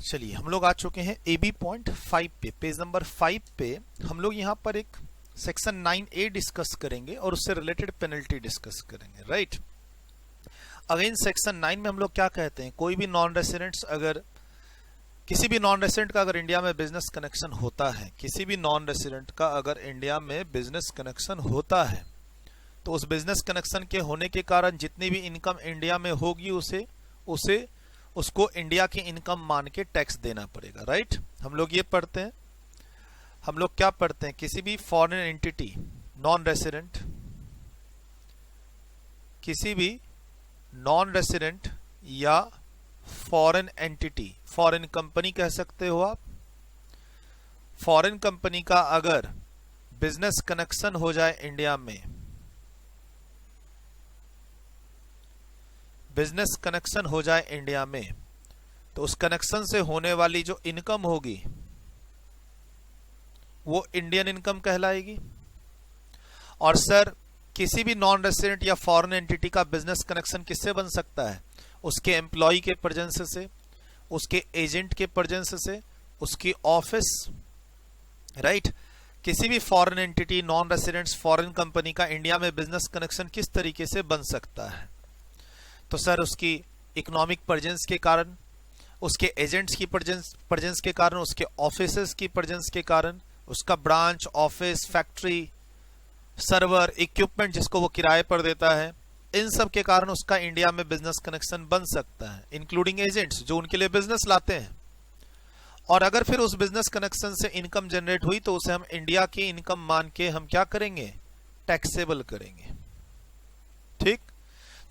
चलिए हम लोग आ चुके हैं AB.5 पे, पेज नंबर 5 पे। हम लोग यहाँ पर एक सेक्शन 9A डिस्कस करेंगे और उससे रिलेटेड पेनल्टी डिस्कस करेंगे, राइट। अगेन सेक्शन 9 में हम लोग क्या कहते हैं, कोई भी नॉन रेसिडेंट्स अगर किसी भी नॉन रेसिडेंट का अगर इंडिया में बिजनेस कनेक्शन होता है, किसी भी नॉन रेसिडेंट का अगर इंडिया में बिजनेस कनेक्शन होता है, तो उस बिजनेस कनेक्शन के होने के कारण जितनी भी इनकम इंडिया में होगी उसको इंडिया की इनकम मान के टैक्स देना पड़ेगा, राइट। हम लोग ये पढ़ते हैं, हम लोग क्या पढ़ते हैं, किसी भी फॉरेन एंटिटी नॉन रेसिडेंट, किसी भी नॉन रेसिडेंट या फॉरेन एंटिटी, फॉरेन कंपनी कह सकते हो आप, फॉरेन कंपनी का अगर बिजनेस कनेक्शन हो जाए इंडिया में, बिजनेस कनेक्शन हो जाए इंडिया में, तो उस कनेक्शन से होने वाली जो इनकम होगी वो इंडियन इनकम कहलाएगी। और सर किसी भी नॉन रेसिडेंट या फॉरेन एंटिटी का बिजनेस कनेक्शन किससे बन सकता है, उसके एम्प्लॉय के प्रेजेंस से, उसके एजेंट के प्रेजेंस से, उसकी ऑफिस, राइट। किसी भी foreign entity non residents foreign company का इंडिया में बिजनेस कनेक्शन किस तरीके से बन सकता है, तो सर उसकी इकोनॉमिक प्रेजेंस के कारण, उसके एजेंट्स की प्रेजेंस के कारण, उसके ऑफिसेस की प्रेजेंस के कारण, उसका branch, office, factory, server, equipment जिसको वो किराए पर देता है, इन सब के कारण उसका इंडिया में बिजनेस कनेक्शन बन सकता है, इंक्लूडिंग एजेंट्स जो उनके लिए बिजनेस लाते हैं। और अगर फिर उस बिजनेस कनेक्शन से इनकम जनरेट हुई तो उसे हम इंडिया की इनकम मान के हम क्या करेंगे, टैक्सेबल करेंगे, ठीक।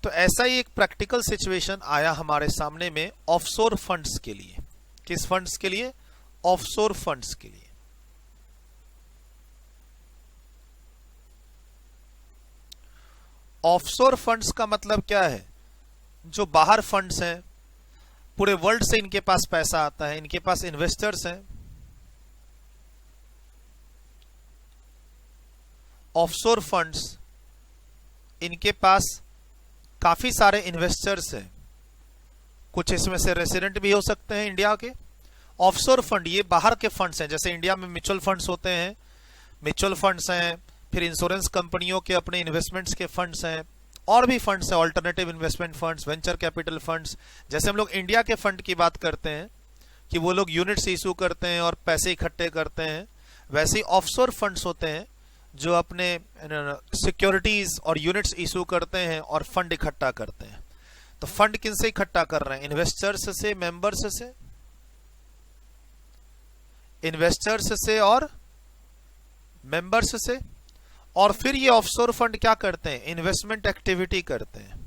तो ऐसा ही एक प्रैक्टिकल सिचुएशन आया हमारे सामने में ऑफशोर फंड्स के लिए। किस फंड्स के लिए, ऑफशोर फंड्स के लिए। ऑफशोर फंड्स का मतलब क्या है, जो बाहर फंड्स हैं, पूरे वर्ल्ड से इनके पास पैसा आता है, इनके पास इन्वेस्टर्स हैं। ऑफशोर फंड्स, इनके पास काफी सारे इन्वेस्टर्स हैं, कुछ इसमें से रेसिडेंट भी हो सकते हैं इंडिया के। ऑफशोर फंड ये बाहर के फंड्स हैं, जैसे इंडिया में म्यूचुअल फंड्स होते हैं, म्यूचुअल फंड्स हैं, फिर इंश्योरेंस कंपनियों के अपने इन्वेस्टमेंट्स के फंड्स हैं, और भी फंड्स हैं, alternative investment funds, venture capital funds. जैसे हम लोग इंडिया के फंड की बात करते हैं कि वो लोग यूनिट्स इशू करते हैं और पैसे इकट्ठे करते हैं, वैसे ही ऑफशोर फंड्स होते हैं जो अपने सिक्योरिटीज और यूनिट्स इशू करते हैं और फंड इकट्ठा करते हैं। तो फंड किनसे इकट्ठा कर रहे हैं, इन्वेस्टर्स से, मेंबर्स से, इन्वेस्टर्स से और मेंबर्स से। और फिर ये ऑफशोर फंड क्या करते हैं, इन्वेस्टमेंट एक्टिविटी करते हैं।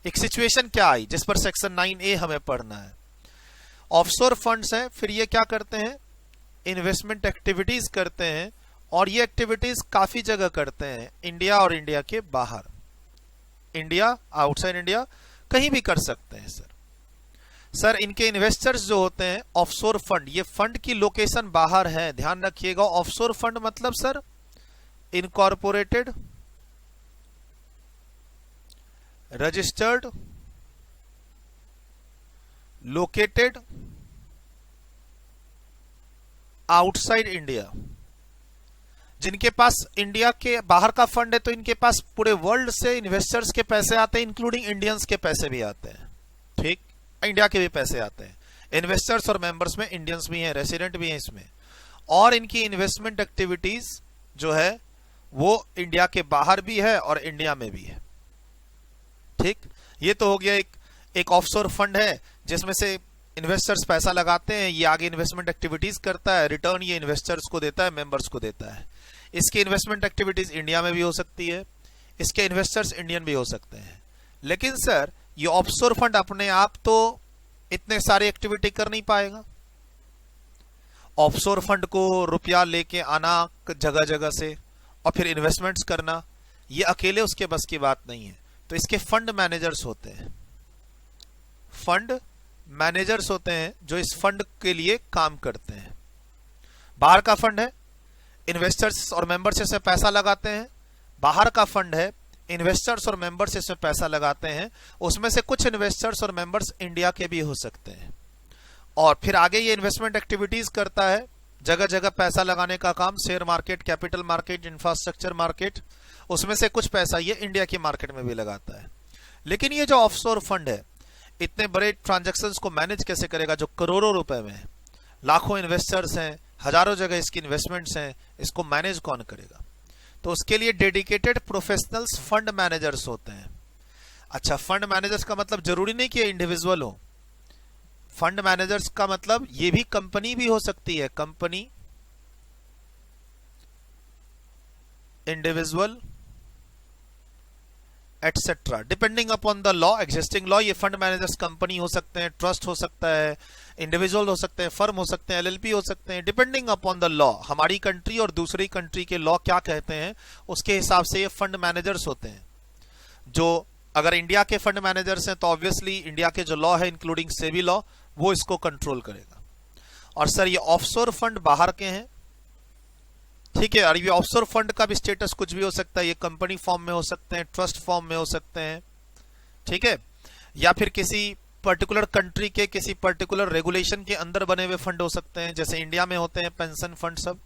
एक सिचुएशन क्या आई जिस पर सेक्शन 9A हमें पढ़ना है। ऑफशोर फंड्स हैं, फिर ये क्या करते हैं, इन्वेस्टमेंट एक्टिविटीज करते हैं, और ये एक्टिविटीज काफी जगह करते हैं, इंडिया और इंडिया के बाहर, इंडिया, आउटसाइड इंडिया, कहीं भी कर सकते हैं। सर इनके इन्वेस्टर्स जो होते हैं ऑफशोर फंड, ये फंड की लोकेशन बाहर है, ध्यान रखिएगा। ऑफशोर फंड मतलब sir incorporated, registered, located outside India. जिनके पास इंडिया के बाहर का फंड है तो इनके पास पूरे वर्ल्ड से इन्वेस्टर्स के पैसे आते हैं, इंक्लूडिंग इंडियंस के पैसे भी आते हैं, ठीक, इंडिया के भी पैसे आते हैं। इन्वेस्टर्स और मेंबर्स में इंडियंस भी हैं, रेसिडेंट भी हैं इसमें। और इनकी इन्वेस्टमेंट एक्टिविटीज जो है वो इंडिया के बाहर भी है और इंडिया में भी है, ठीक। ये तो हो गया एक ऑफशोर फंड है जिसमें से इन्वेस्टर्स पैसा लगाते हैं, ये आगे इन्वेस्टमेंट एक्टिविटीज करता है, रिटर्न ये इन्वेस्टर्स को देता है, मेंबर्स को देता है। इसकी इन्वेस्टमेंट एक्टिविटीज इंडिया में भी हो सकती है, इसके इन्वेस्टर्स इंडियन भी हो सकते हैं। लेकिन सर ये ऑफशोर फंड अपने आप तो इतने सारे एक्टिविटी कर नहीं पाएगा। ऑफशोर फंड को रुपया लेके आना जगह जगह से और फिर इन्वेस्टमेंट्स करना, ये अकेले उसके बस की बात नहीं है। तो इसके फंड मैनेजर्स होते हैं, फंड मैनेजर्स होते हैं जो इस फंड के लिए काम करते हैं। बाहर का फंड है, इन्वेस्टर्स और मेंबर्स से पैसा लगाते हैं, बाहर का फंड है, इन्वेस्टर्स और मेंबर्स इसमें पैसा लगाते हैं, उसमें से कुछ इन्वेस्टर्स और मेंबर्स इंडिया के भी हो सकते हैं। और फिर आगे ये इन्वेस्टमेंट एक्टिविटीज करता है, जगह जगह पैसा लगाने का काम, share market, capital market, infrastructure market, उसमें से कुछ पैसा ये इंडिया की मार्केट में भी लगाता है। लेकिन ये जो ऑफशोर फंड है, इतने बड़े ट्रांजैक्शंस को मैनेज कैसे करेगा जो करोड़ों रुपए में है, लाखों इन्वेस्टर्स हैं, हजारों जगह इसकी इन्वेस्टमेंट्स हैं, इसको मैनेज कौन करेगा? तो उसके लिए डेडिकेटेड प्रोफेशनल्स फंड मैनेजर्स होते हैं। अच्छा, फंड मैनेजर्स का मतलब जरूरी नहीं कि इंडिविजुअल हो। फंड मैनेजर्स का मतलब ये भी कंपनी भी हो सकती है, company, individual, etcetera, depending upon the law, existing law. ये फंड मैनेजर्स कंपनी हो सकते हैं, ट्रस्ट हो सकता है, इंडिविजुअल हो सकते हैं, फर्म हो सकते हैं, एलएलपी हो सकते हैं, डिपेंडिंग अपॉन द लॉ। हमारी कंट्री और दूसरी कंट्री के लॉ क्या कहते हैं उसके हिसाब से ये फंड मैनेजर्स होते हैं। जो अगर इंडिया के फंड मैनेजर्स हैं तो ऑब्वियसली इंडिया के जो लॉ है इंक्लूडिंग सेबी लॉ, वो इसको कंट्रोल करेगा। और सर ये ऑफशोर फंड बाहर के हैं, ठीक है। और ये ऑफशोर फंड का भी स्टेटस कुछ भी हो सकता है, ये कंपनी फॉर्म में हो सकते हैं, ट्रस्ट फॉर्म में हो सकते हैं, ठीक है, या फिर किसी पर्टिकुलर कंट्री के किसी पर्टिकुलर रेगुलेशन के अंदर बने हुए फंड हो सकते हैं, जैसे इंडिया में होते हैं पेंशन फंड। सब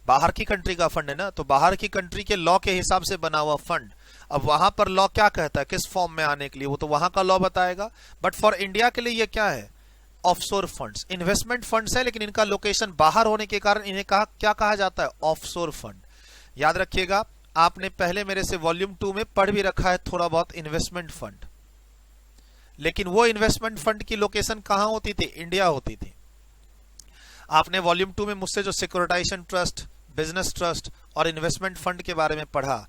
बाहर की कंट्री का फंड है ना, तो बाहर की कंट्री के लॉ के हिसाब से बना हुआ फंड। अब वहां पर लॉ क्या कहता है किस फॉर्म में आने के लिए, वो तो वहां का लॉ बताएगा। बट फॉर इंडिया के लिए ये क्या है? ऑफशोर फंड्स, इन्वेस्टमेंट फंड्स है, लेकिन इनका लोकेशन बाहर होने के कारण इन्हें क्या कहा जाता है? Offshore fund. याद रखिएगा, आपने पहले मेरे से वॉल्यूम 2 में पढ़ भी रखा है थोड़ा बहुत इन्वेस्टमेंट फंड, लेकिन वो इन्वेस्टमेंट फंड की लोकेशन कहां होती थी? इंडिया होती थी। आपने वॉल्यूम 2 में मुझसे जो सिक्योरिटाइजेशन ट्रस्ट, बिजनेस ट्रस्ट और इन्वेस्टमेंट फंड के बारे में पढ़ा,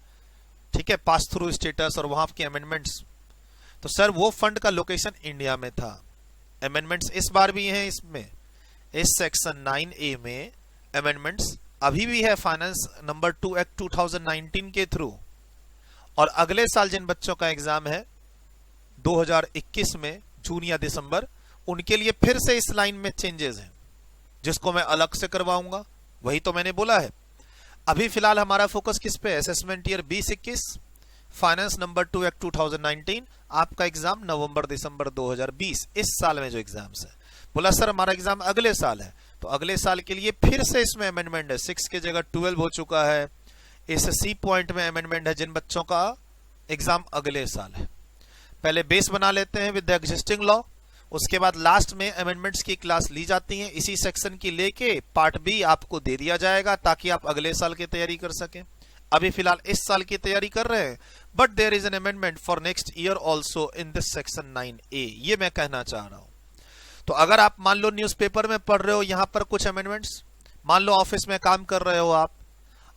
ठीक है, पास थ्रू स्टेटस और वहां की अमेंडमेंट्स, तो सर वो फंड का लोकेशन इंडिया में था। अमेंडमेंट्स इस बार भी हैं इसमें, इस सेक्शन 9A में अमेंडमेंट्स अभी भी है फाइनेंस नंबर 2 एक्ट 2019 के थ्रू। और अगले साल जिन बच्चों का एग्जाम है 2021 में जून या दिसंबर, उनके लिए फिर से इस लाइन में चेंजेस हैं, जिसको मैं अलग से करवाऊंगा। वही तो मैंने बोला है। अभी फिलहाल हमारा फोकस किस पे? Assessment year 2021, finance number 2 act 2019, आपका एग्जाम नवंबर दिसंबर 2020, इस साल में जो एग्जाम्स है। बोला सर हमारा एग्जाम अगले साल है, तो अगले साल के लिए फिर से इसमें अमेंडमेंट है। 6 की जगह 12 हो चुका है। इस सी पॉइंट में अमेंडमेंट है जिन बच्चों का एग्जाम अगले साल है। पहले बेस बना लेते हैं विद द एग्जिस्टिंग लॉ, उसके बाद लास्ट में अमेंडमेंट्स की क्लास ली जाती है। इसी सेक्शन की लेके पार्ट बी आपको दे दिया जाएगा ताकि आप अगले साल की तैयारी कर सकें। अभी फिलहाल इस साल की तैयारी कर रहे हैं, but there is an amendment for next year also in this section 9A, ये मैं कहना चाह रहा हूं। तो अगर आप मान लो न्यूज़पेपर में पढ़ रहे हो यहां पर कुछ अमेंडमेंट्स, मान लो ऑफिस में काम कर रहे हो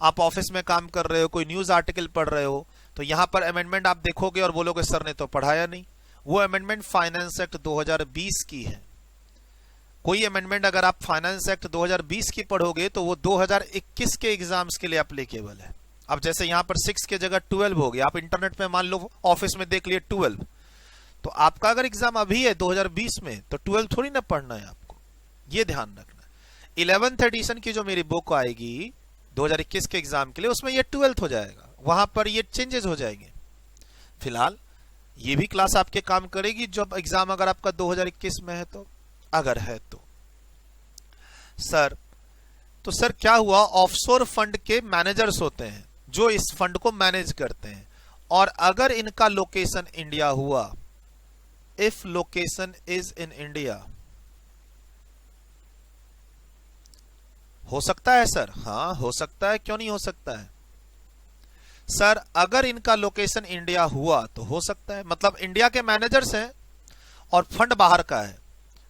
आप ऑफिस में काम कर रहे हो, कोई न्यूज आर्टिकल पढ़ रहे हो, तो यहां पर अमेंडमेंट आप देखोगे और बोलोगे सर ने तो पढ़ाया नहीं। वो अमेंडमेंट फाइनेंस एक्ट 2020 की है। कोई अमेंडमेंट अगर आप फाइनेंस एक्ट 2020 की पढ़ोगे तो वो 2021 के एग्जाम्स के लिए एप्लीकेबल है। अब जैसे यहां पर 6 की जगह 12 हो गया, आप इंटरनेट पे मान लो ऑफिस में देख लिए 12, तो आपका अगर एग्जाम अभी है 2020 में तो 12 थोड़ी ना पढ़ना है आपको, ये ध्यान रखना। 11th एडिशन की जो मेरी बुक आएगी 2021 के एग्जाम के लिए, उसमें ये 12th हो जाएगा, वहां पर ये चेंजेस हो जाएंगे। फिलहाल ये भी क्लास आपके काम करेगी जब एग्जाम अगर आपका 2021 में है तो, अगर है तो। सर क्या हुआ? ऑफशोर फंड के मैनेजर्स होते हैं जो इस फंड को मैनेज करते हैं, और अगर इनका लोकेशन इंडिया हुआ, if location is in India, हो सकता है सर? हाँ हो सकता है, क्यों नहीं हो सकता है सर? अगर इनका लोकेशन इंडिया हुआ तो हो सकता है, मतलब इंडिया के मैनेजर्स हैं और फंड बाहर का है,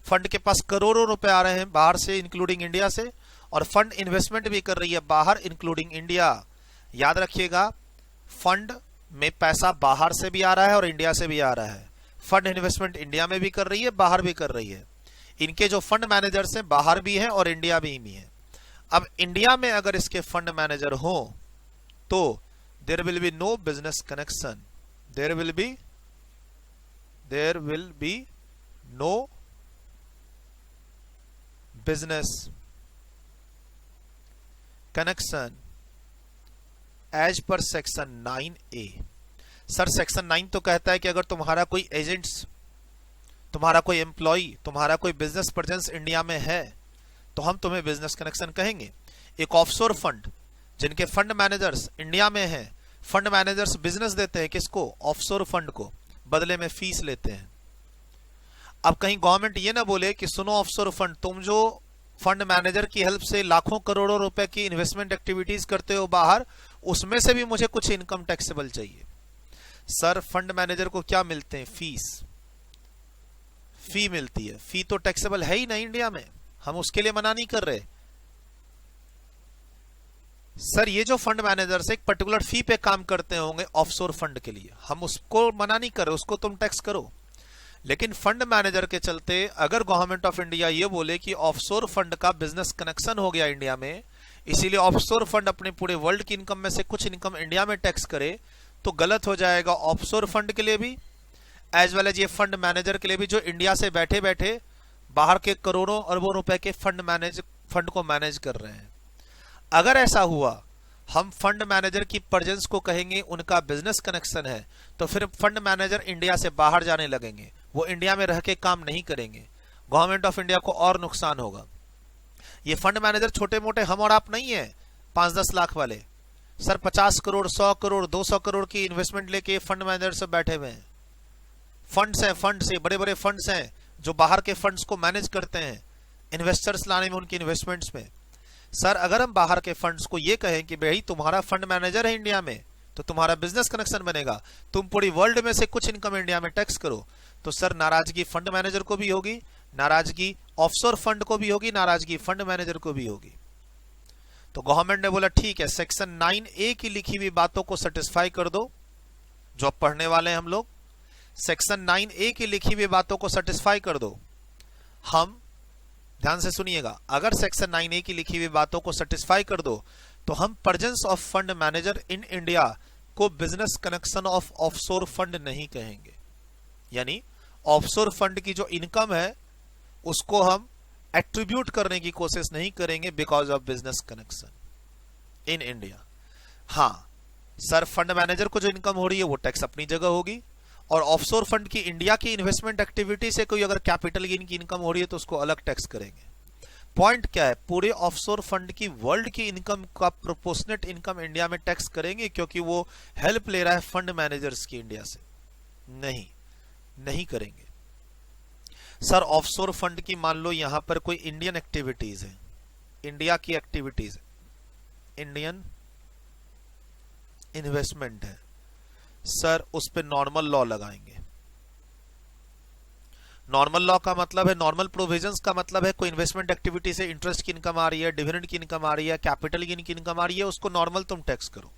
फंड के पास करोड़ों रुपए आ रहे हैं बाहर से इंक्लूडिंग इंडिया से, और फंड इन्वेस्टमेंट भी कर रही है बाहर इंक्लूडिंग इंडिया। याद रखिएगा, फंड में पैसा बाहर से भी आ रहा है और इंडिया से भी आ रहा है। फंड इन्वेस्टमेंट इंडिया में भी कर रही है, बाहर भी कर रही है। इनके जो फंड मैनेजर्स हैं बाहर भी हैं और इंडिया भी है। अब इंडिया में अगर इसके फंड मैनेजर हो तो there will be no business connection, there will be no business connection as per section 9A। Sir section 9 तो कहता है कि अगर तुम्हारा कोई एजेंट्स, तुम्हारा कोई एम्प्लॉय, तुम्हारा कोई बिजनेस प्रेजेंस इंडिया में है तो हम तुम्हें बिजनेस कनेक्शन कहेंगे। एक ऑफशोर फंड जिनके फंड मैनेजर्स इंडिया में हैं, फंड मैनेजर्स बिजनेस देते हैं किसको? ऑफशोर फंड को, बदले में फीस लेते हैं। अब कहीं गवर्नमेंट ये ना बोले कि सुनो ऑफशोर फंड, तुम जो फंड मैनेजर की हेल्प से लाखों करोड़ों रुपए की इन्वेस्टमेंट एक्टिविटीज करते हो बाहर, उसमें से भी मुझे कुछ इनकम टैक्सेबल चाहिए। सर फंड मैनेजर को क्या मिलते हैं? फी मिलती है। फी तो टैक्सेबल है ही नहीं इंडिया में, हम उसके लिए मना नहीं कर रहे। सर ये जो फंड मैनेजर्स एक पर्टिकुलर फी पे काम करते होंगे ऑफशोर फंड के लिए, हम उसको मना नहीं कर रहे, उसको तुम टैक्स करो। लेकिन फंड मैनेजर के चलते अगर गवर्नमेंट ऑफ इंडिया ये बोले कि ऑफशोर फंड का बिजनेस कनेक्शन हो गया इंडिया में, इसीलिए ऑफशोर फंड अपने पूरे वर्ल्ड की इनकम में से कुछ इनकम इंडिया में टैक्स करे, तो गलत हो जाएगा ऑफशोर फंड के लिए भी, एज वेल एज ये फंड मैनेजर के लिए भी, जो इंडिया से बैठे बैठे बाहर के करोड़ों अरबों रुपए के फंड को मैनेज कर रहे हैं। अगर ऐसा हुआ, हम फंड मैनेजर की प्रेजेंस को कहेंगे उनका बिजनेस कनेक्शन है, तो फिर फंड मैनेजर इंडिया से बाहर जाने लगेंगे, वो इंडिया में रह के काम नहीं करेंगे, गवर्नमेंट ऑफ इंडिया को और नुकसान होगा। ये फंड मैनेजर छोटे मोटे हम और आप नहीं है 5-10 लाख वाले। सर 50 करोड़, 100 करोड़, 200 करोड़ की इन्वेस्टमेंट लेके फंड मैनेजर सब बैठे हुए हैं। फंड्स हैं, बड़े बड़े फंड्स हैं जो बाहर के फंड्स को मैनेज करते हैं, इन्वेस्टर्स लाने में, उनकी इन्वेस्टमेंट्स में। सर अगर हम बाहर के फंड्स को ये कहें कि भाई तुम्हारा फंड मैनेजर है इंडिया में, तो तुम्हारा बिजनेस कनेक्शन बनेगा, तुम पूरी वर्ल्ड में से कुछ इनकम इंडिया में टैक्स करो, तो सर नाराजगी फंड मैनेजर को भी होगी, नाराजगी ऑफशोर फंड को भी होगी, नाराजगी फंड मैनेजर को भी होगी। तो गवर्नमेंट ने बोला ठीक है, सेक्शन 9A की लिखी हुई बातों को सेटिस्फाई कर दो, जो अब पढ़ने वाले हैं हम लोग, सेक्शन 9A की लिखी हुई बातों को सेटिस्फाई कर दो। हम ध्यान से सुनिएगा, अगर सेक्शन 9A की लिखी हुई बातों को सेटिस्फाई कर दो, तो हम presence of fund manager in India को business connection of offshore fund नहीं कहेंगे। यानी ऑफशोर फंड की जो इनकम है उसको हम एट्रीब्यूट करने की कोशिश नहीं करेंगे because of business connection in India. हाँ सर, फंड मैनेजर को जो इनकम हो रही है वो टैक्स अपनी जगह होगी, और ऑफशोर फंड की इंडिया की इन्वेस्टमेंट एक्टिविटी से कोई अगर कैपिटल गेन की इनकम हो रही है तो उसको अलग टैक्स करेंगे। पॉइंट क्या है, पूरे ऑफशोर फंड की वर्ल्ड की इनकम का प्रोपोर्शनेट इनकम इंडिया में टैक्स करेंगे, क्योंकि वो हेल्प ले रहा है फंड मैनेजर्स की इंडिया से। नहीं करेंगे। सर ऑफशोर फंड की मान लो यहां पर कोई इंडियन एक्टिविटीज है, इंडिया की एक्टिविटीज है, इंडियन इन्वेस्टमेंट है, सर उस पे नॉर्मल लॉ लगाएंगे। नॉर्मल लॉ का मतलब है, नॉर्मल प्रोविजंस का मतलब है कोई इन्वेस्टमेंट एक्टिविटी से इंटरेस्ट की इनकम आ रही है, डिविडेंड की इनकम आ रही है, कैपिटल गेन की इनकम आ रही है, उसको नॉर्मल तुम टैक्स करो।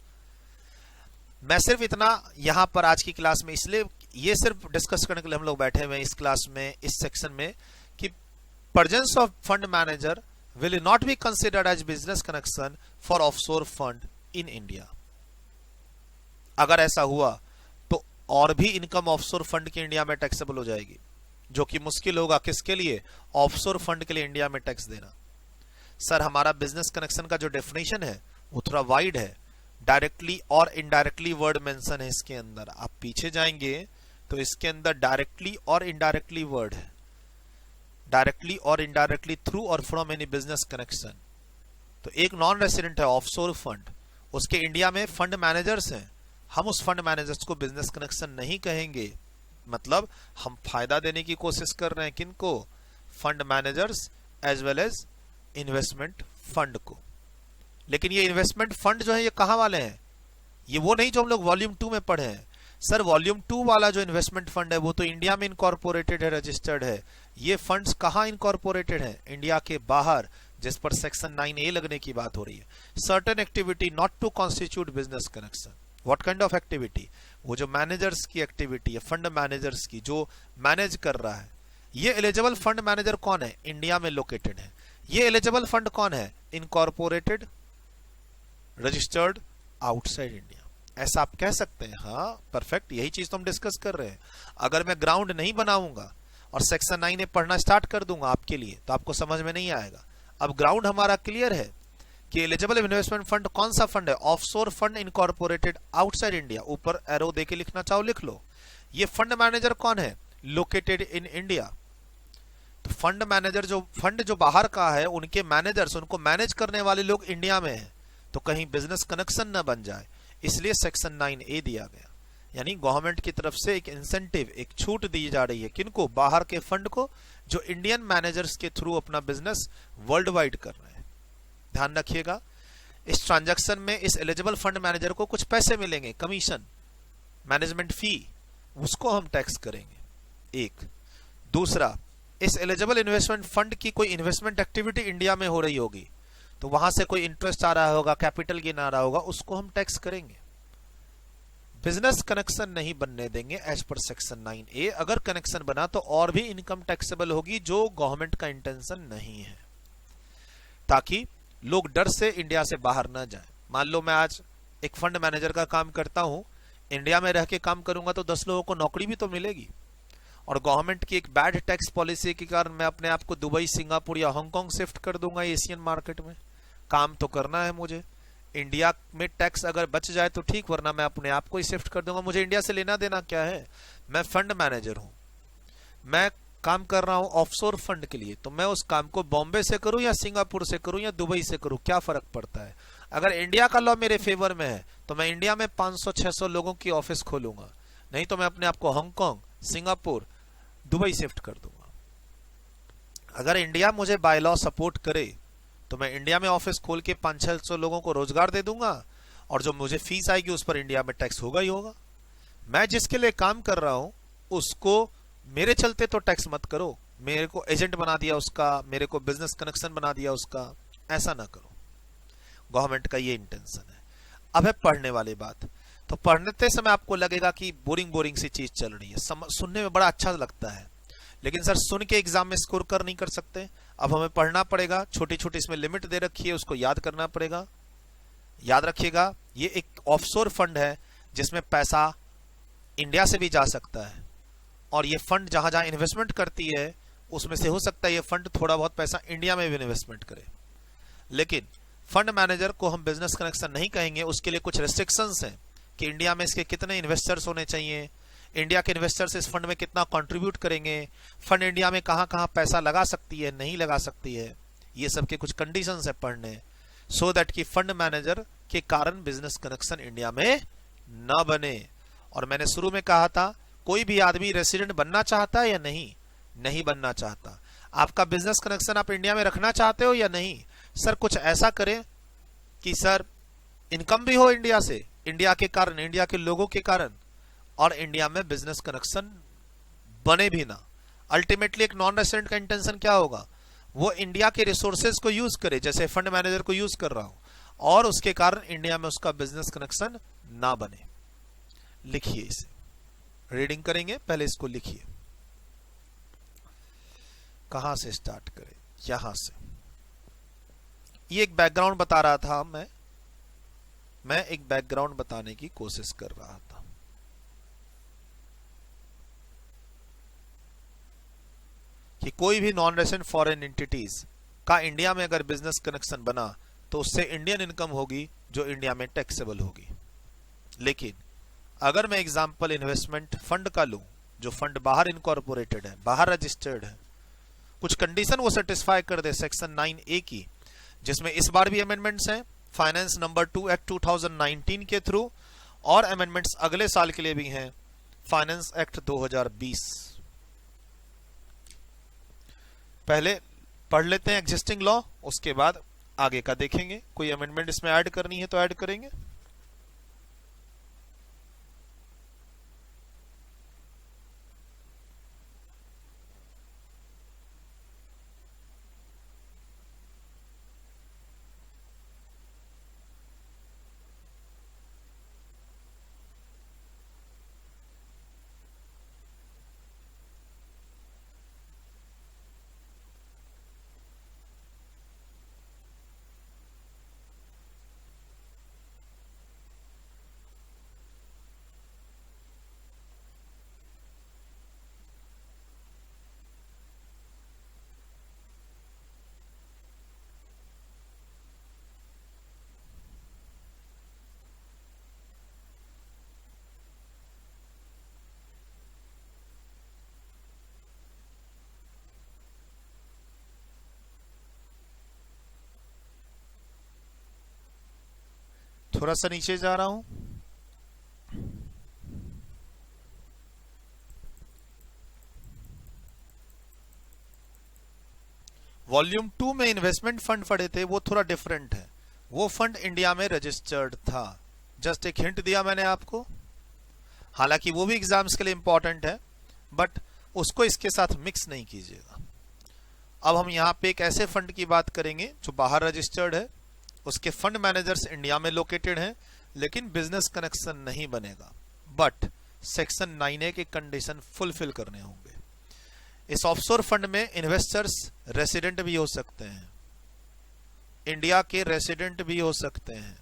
मैं सिर्फ इतना यहां पर आज की क्लास में इसलिए ये सिर्फ डिस्कस करने के लिए हम लोग बैठे हुए हैं इस क्लास में, इस सेक्शन में, कि presence of fund manager will not be considered as business connection for offshore fund in India. अगर ऐसा हुआ तो और भी इनकम ऑफशोर फंड की इंडिया में टैक्सेबल हो जाएगी, जो कि मुश्किल होगा किसके लिए? ऑफशोर फंड के लिए इंडिया में टैक्स देना। सर हमारा बिजनेस कनेक्शन का जो डेफिनेशन है वो थोड़ा वाइड है, directly or indirectly word mention है इसके अंदर। आप पीछे जाएंगे तो इसके अंदर डायरेक्टली और इनडायरेक्टली वर्ड है, डायरेक्टली और इनडायरेक्टली थ्रू और फ्रॉम एनी बिजनेस कनेक्शन। तो एक नॉन रेसिडेंट है ऑफशोर फंड, उसके इंडिया में फंड मैनेजर्स हैं, हम उस फंड मैनेजर्स को बिजनेस कनेक्शन नहीं कहेंगे। मतलब हम फायदा देने की कोशिश कर रहे हैं किनको? Fund managers as well as investment fund को। लेकिन ये इन्वेस्टमेंट फंड जो है ये कहां वाले हैं? ये वो नहीं जो हम लोग वॉल्यूम 2 में पढ़े हैं। सर वॉल्यूम 2 वाला जो इन्वेस्टमेंट फंड है वो तो इंडिया में इनकॉर्पोरेटेड है, रजिस्टर्ड है। ये फंड्स कहां इनकॉर्पोरेटेड है? इंडिया के बाहर, जिस पर सेक्शन 9A लगने की बात हो रही है। Certain activity not to constitute business connection. What kind of activity? वो जो मैनेजर्स की एक्टिविटी है, फंड मैनेजर्स की, जो मैनेज कर रहा है। ये एलिजिबल फंड मैनेजर कौन है? इंडिया में लोकेटेड है। ये एलिजिबल फंड कौन है? Incorporated, registered outside India. ऐसा आप कह सकते हैं। हाँ परफेक्ट, यही चीज तो हम डिस्कस कर रहे हैं। अगर मैं ग्राउंड नहीं बनाऊंगा और सेक्शन 9A पढ़ना स्टार्ट कर दूंगा आपके लिए तो आपको समझ में नहीं आएगा। अब ग्राउंड हमारा क्लियर है कि एलिजिबल इन्वेस्टमेंट फंड कौन सा फंड है, offshore fund incorporated outside India, ऊपर एरो देके लिखना चाहो लिख लो। ये फंड मैनेजर कौन है, लोकेटेड इन इंडिया। तो फंड मैनेजर जो बाहर का है, उनके मैनेजर्स, उनको मैनेज करने वाले लोग इंडिया में हैं, तो कहीं बिजनेस कनेक्शन न बन जाए, इसलिए सेक्शन 9A दिया गया। यानी गवर्नमेंट की तरफ से एक इंसेंटिव, एक छूट दी जा रही है, किनको, बाहर के फंड को, जो इंडियन मैनेजर्स के थ्रू अपना बिजनेस वर्ल्ड वाइड कर रहे हैं। ध्यान रखिएगा, इस ट्रांजैक्शन में इस एलिजिबल फंड मैनेजर को कुछ पैसे मिलेंगे, कमीशन, मैनेजमेंट फी, उसको हम टैक्स करेंगे। एक दूसरा, इस एलिजिबल इन्वेस्टमेंट फंड की कोई इन्वेस्टमेंट एक्टिविटी इंडिया में हो रही होगी, तो वहां से कोई इंटरेस्ट आ रहा होगा, कैपिटल गेन आ रहा होगा, उसको हम टैक्स करेंगे। बिजनेस कनेक्शन नहीं बनने देंगे एज पर सेक्शन 9A। अगर कनेक्शन बना तो और भी इनकम टैक्सेबल होगी, जो गवर्नमेंट का इंटेंशन नहीं है, ताकि लोग डर से इंडिया से बाहर ना जाए। मान लो मैं आज एक फंड मैनेजर का काम करता हूं, इंडिया में रह के काम करूंगा तो 10 लोगों को नौकरी भी तो मिलेगी, और गवर्नमेंट की एक बैड टैक्स पॉलिसी के कारण मैं अपने आप को दुबई, सिंगापुर या हांगकांग शिफ्ट कर दूंगा एशियन मार्केट में। काम तो करना है मुझे, इंडिया में टैक्स अगर बच जाए तो ठीक, वरना मैं अपने आप को ही शिफ्ट कर दूंगा। मुझे इंडिया से लेना देना क्या है, मैं फंड मैनेजर हूं, मैं काम कर रहा हूं ऑफशोर फंड के लिए, तो मैं उस काम को बॉम्बे से करूं या सिंगापुर से करूं या दुबई से करूं, क्या फर्क पड़ता है। अगर इंडिया का लॉ मेरे फेवर में है तो मैं इंडिया में 500-600 लोगों की ऑफिस खोलूंगा, नहीं तो मैं अपने आप को हांगकांग, सिंगापुर, दुबई शिफ्ट कर दूंगा। अगर इंडिया मुझे बाय लॉ सपोर्ट करे तो मैं इंडिया में ऑफिस खोल के 500-600 लोगों को रोजगार दे दूंगा, और जो मुझे फीस आएगी उस पर इंडिया में टैक्स होगा ही होगा। मैं जिसके लिए काम कर रहा हूं उसको मेरे चलते तो टैक्स मत करो, मेरे को एजेंट बना दिया उसका, मेरे को बिजनेस कनेक्शन बना दिया उसका, ऐसा ना करो। गवर्नमेंट का ये इंटेंशन है। अब है पढ़ने वाली बात। तो पढ़ने समय आपको लगेगा कि बोरिंग बोरिंग सी चीज चल रही है, सुनने में बड़ा अच्छा लगता है, लेकिन सर सुन के एग्जाम में स्कोर कर नहीं कर सकते। अब हमें पढ़ना पड़ेगा, छोटी छोटी इसमें लिमिट दे रखी है, उसको याद करना पड़ेगा। याद रखिएगा, ये एक ऑफशोर फंड है जिसमें पैसा इंडिया से भी जा सकता है, और ये फंड जहां जहां इन्वेस्टमेंट करती है उसमें से हो सकता है ये फंड थोड़ा बहुत पैसा इंडिया में भी इन्वेस्टमेंट करे। लेकिन फंड मैनेजर को हम बिजनेस कनेक्शन नहीं कहेंगे, उसके लिए कुछ रेस्ट्रिक्शंस हैं कि इंडिया में इसके कितने इन्वेस्टर्स होने चाहिए, इंडिया के इन्वेस्टर्स इस फंड में कितना कंट्रीब्यूट करेंगे, फंड इंडिया में कहां कहां पैसा लगा सकती है, नहीं लगा सकती है, ये सब के कुछ कंडीशंस है पढ़ने, सो दैट कि फंड मैनेजर के कारण बिजनेस कनेक्शन इंडिया में न बने। और मैंने शुरू में कहा था, कोई भी आदमी रेसिडेंट बनना चाहता है या नहीं, नहीं बनना चाहता। आपका बिजनेस कनेक्शन आप इंडिया में रखना चाहते हो या नहीं, सर कुछ ऐसा करें कि सर इनकम भी हो इंडिया से, इंडिया के कारण, इंडिया के लोगों के कारण, और इंडिया में बिजनेस कनेक्शन बने भी ना। अल्टीमेटली एक नॉन रेसिडेंट का इंटेंशन क्या होगा, वो इंडिया के रिसोर्सेज को यूज करे, जैसे फंड मैनेजर को यूज कर रहा हूं, और उसके कारण इंडिया में उसका बिजनेस कनेक्शन ना बने। लिखिए इसे, रीडिंग करेंगे, पहले इसको लिखिए। कहां से स्टार्ट करें, यहां से। ये एक बैकग्राउंड बता रहा था, मैं एक बैकग्राउंड बताने की कोशिश कर रहा था। कि कोई भी नॉन रेसिडेंट फॉरेन एंटिटीज का इंडिया में अगर बिजनेस कनेक्शन बना तो उससे इंडियन इनकम होगी जो इंडिया में टैक्सेबल होगी। लेकिन अगर मैं एग्जांपल इन्वेस्टमेंट फंड का लूं, जो फंड बाहर इनकॉर्पोरेटेड है, बाहर रजिस्टर्ड है, कुछ कंडीशन वो सेटिस्फाई कर दे सेक्शन 9A की, जिसमें इस बार भी अमेंडमेंट्स हैं फाइनेंस नंबर 2 एक्ट 2019 के थ्रू, और अमेंडमेंट्स अगले साल के लिए भी हैं फाइनेंस एक्ट 2020। पहले पढ़ लेते हैं एग्जिस्टिंग लॉ, उसके बाद आगे का देखेंगे। कोई अमेंडमेंट इसमें ऐड करनी है तो ऐड करेंगे। थोड़ा सा नीचे जा रहा हूं। वॉल्यूम 2 में इन्वेस्टमेंट फंड पढ़े थे, वो थोड़ा डिफरेंट है। वो फंड इंडिया में रजिस्टर्ड था। जस्ट एक हिंट दिया मैंने आपको, हालांकि वो भी एग्जाम्स के लिए इंपॉर्टेंट है, बट उसको इसके साथ मिक्स नहीं कीजिएगा। अब हम यहां पे एक ऐसे फंड की बात करेंगे जो बाहर रजिस्टर्ड है, उसके फंड मैनेजर्स इंडिया में लोकेटेड हैं, लेकिन बिजनेस कनेक्शन नहीं बनेगा, बट सेक्शन 9A के कंडीशन फुलफिल करने होंगे। इस ऑफशोर फंड में इन्वेस्टर्स रेसिडेंट भी हो सकते हैं, इंडिया के रेसिडेंट भी हो सकते हैं,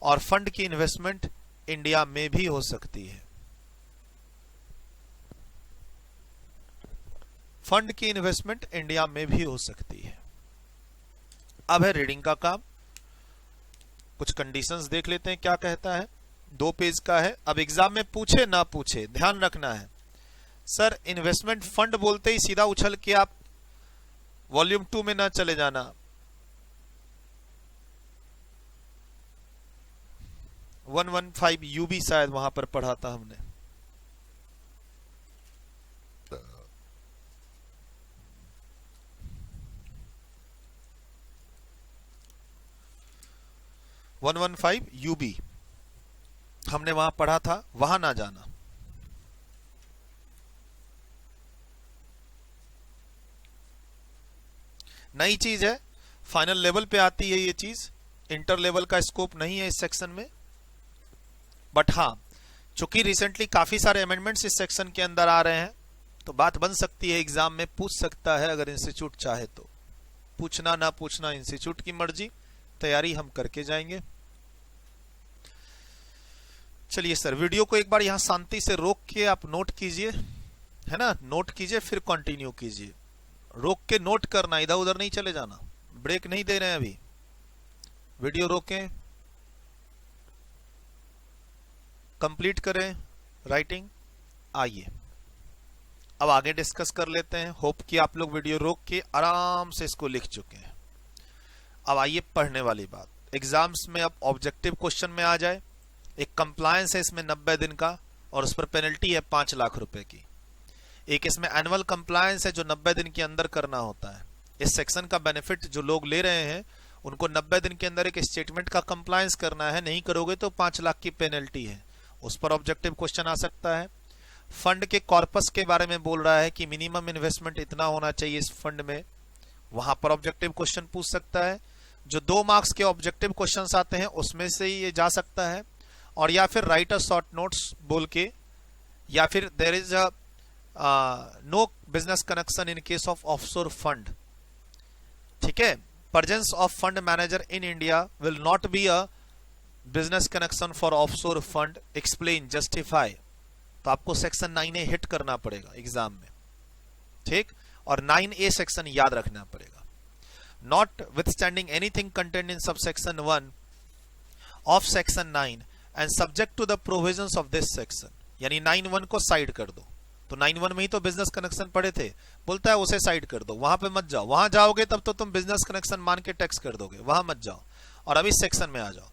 और फंड की इन्वेस्टमेंट इंडिया में भी हो सकती है। फंड की इन्वेस्टमेंट इंडिया में भी हो सकती है। अब है रीडिंग का काम। कुछ कंडीशंस देख लेते हैं क्या कहता है। 2 पेज का है। अब एग्जाम में पूछे ना पूछे ध्यान रखना है। सर इन्वेस्टमेंट फंड बोलते ही सीधा उछल के आप वॉल्यूम 2 में ना चले जाना। वन 115 यूबी शायद वहां पर पढ़ा था हमने। वन 115 यूबी हमने वहां पढ़ा था, वहां ना जाना। नई चीज है, फाइनल लेवल पे आती है ये चीज, इंटर लेवल का स्कोप नहीं है इस सेक्शन में। बट हाँ, चूंकि रिसेंटली काफी सारे अमेंडमेंट्स इस सेक्शन के अंदर आ रहे हैं, तो बात बन सकती है, एग्जाम में पूछ सकता है अगर इंस्टीट्यूट चाहे तो। पूछना ना पूछना इंस्टीट्यूट की मर्जी, तैयारी हम करके जाएंगे। चलिए सर, वीडियो को एक बार यहां शांति से रोक के आप नोट कीजिए, है ना, नोट कीजिए फिर कंटिन्यू कीजिए। रोक के नोट करना, इधर उधर नहीं चले जाना, ब्रेक नहीं दे रहे हैं अभी। वीडियो रोकें, कंप्लीट करें राइटिंग। आइए अब आगे डिस्कस कर लेते हैं। होप कि आप लोग वीडियो रोक के आराम से इसको लिख चुके हैं। अब आइए पढ़ने वाली बात। एग्जाम्स में अब ऑब्जेक्टिव क्वेश्चन में आ जाए। एक कंप्लायंस है इसमें 90 दिन का, और उस पर पेनल्टी है 5 लाख रुपए की। एक इसमें एनुअल कंप्लायंस है जो 90 दिन के अंदर करना होता है। इस सेक्शन का बेनिफिट जो लोग ले रहे हैं उनको 90 दिन के अंदर एक स्टेटमेंट का कंप्लायंस करना है, नहीं करोगे तो 5 लाख की पेनल्टी है। उस पर ऑब्जेक्टिव क्वेश्चन आ सकता है। फंड के कॉर्पस के बारे में बोल रहा है कि मिनिमम इन्वेस्टमेंट इतना होना चाहिए इस फंड में, वहां पर ऑब्जेक्टिव क्वेश्चन पूछ सकता है। जो 2 मार्क्स के ऑब्जेक्टिव क्वेश्चंस आते हैं उसमें से ही ये जा सकता है, और या फिर राइट अ शॉर्ट नोट्स बोल के, या फिर there is a no business connection in case of offshore fund. ठीक है, presence of fund manager in India will not be a business connection for offshore fund, explain, justify. तो आपको section 9A hit करना पड़ेगा exam में, ठीक, और 9A section याद रखना पड़ेगा। Notwithstanding anything content in subsection 1 of section 9 and subject to the provisions of this section, यानी 9(1) को साइड कर दो। तो 9(1) में ही तो बिजनेस कनेक्शन पढ़े थे, बोलता है उसे साइड कर दो, वहां पे मत जाओ। वहां जाओगे तब तो तुम बिजनेस कनेक्शन मान के टैक्स कर दोगे, वहां मत जाओ, और अभी सेक्शन में आ जाओ।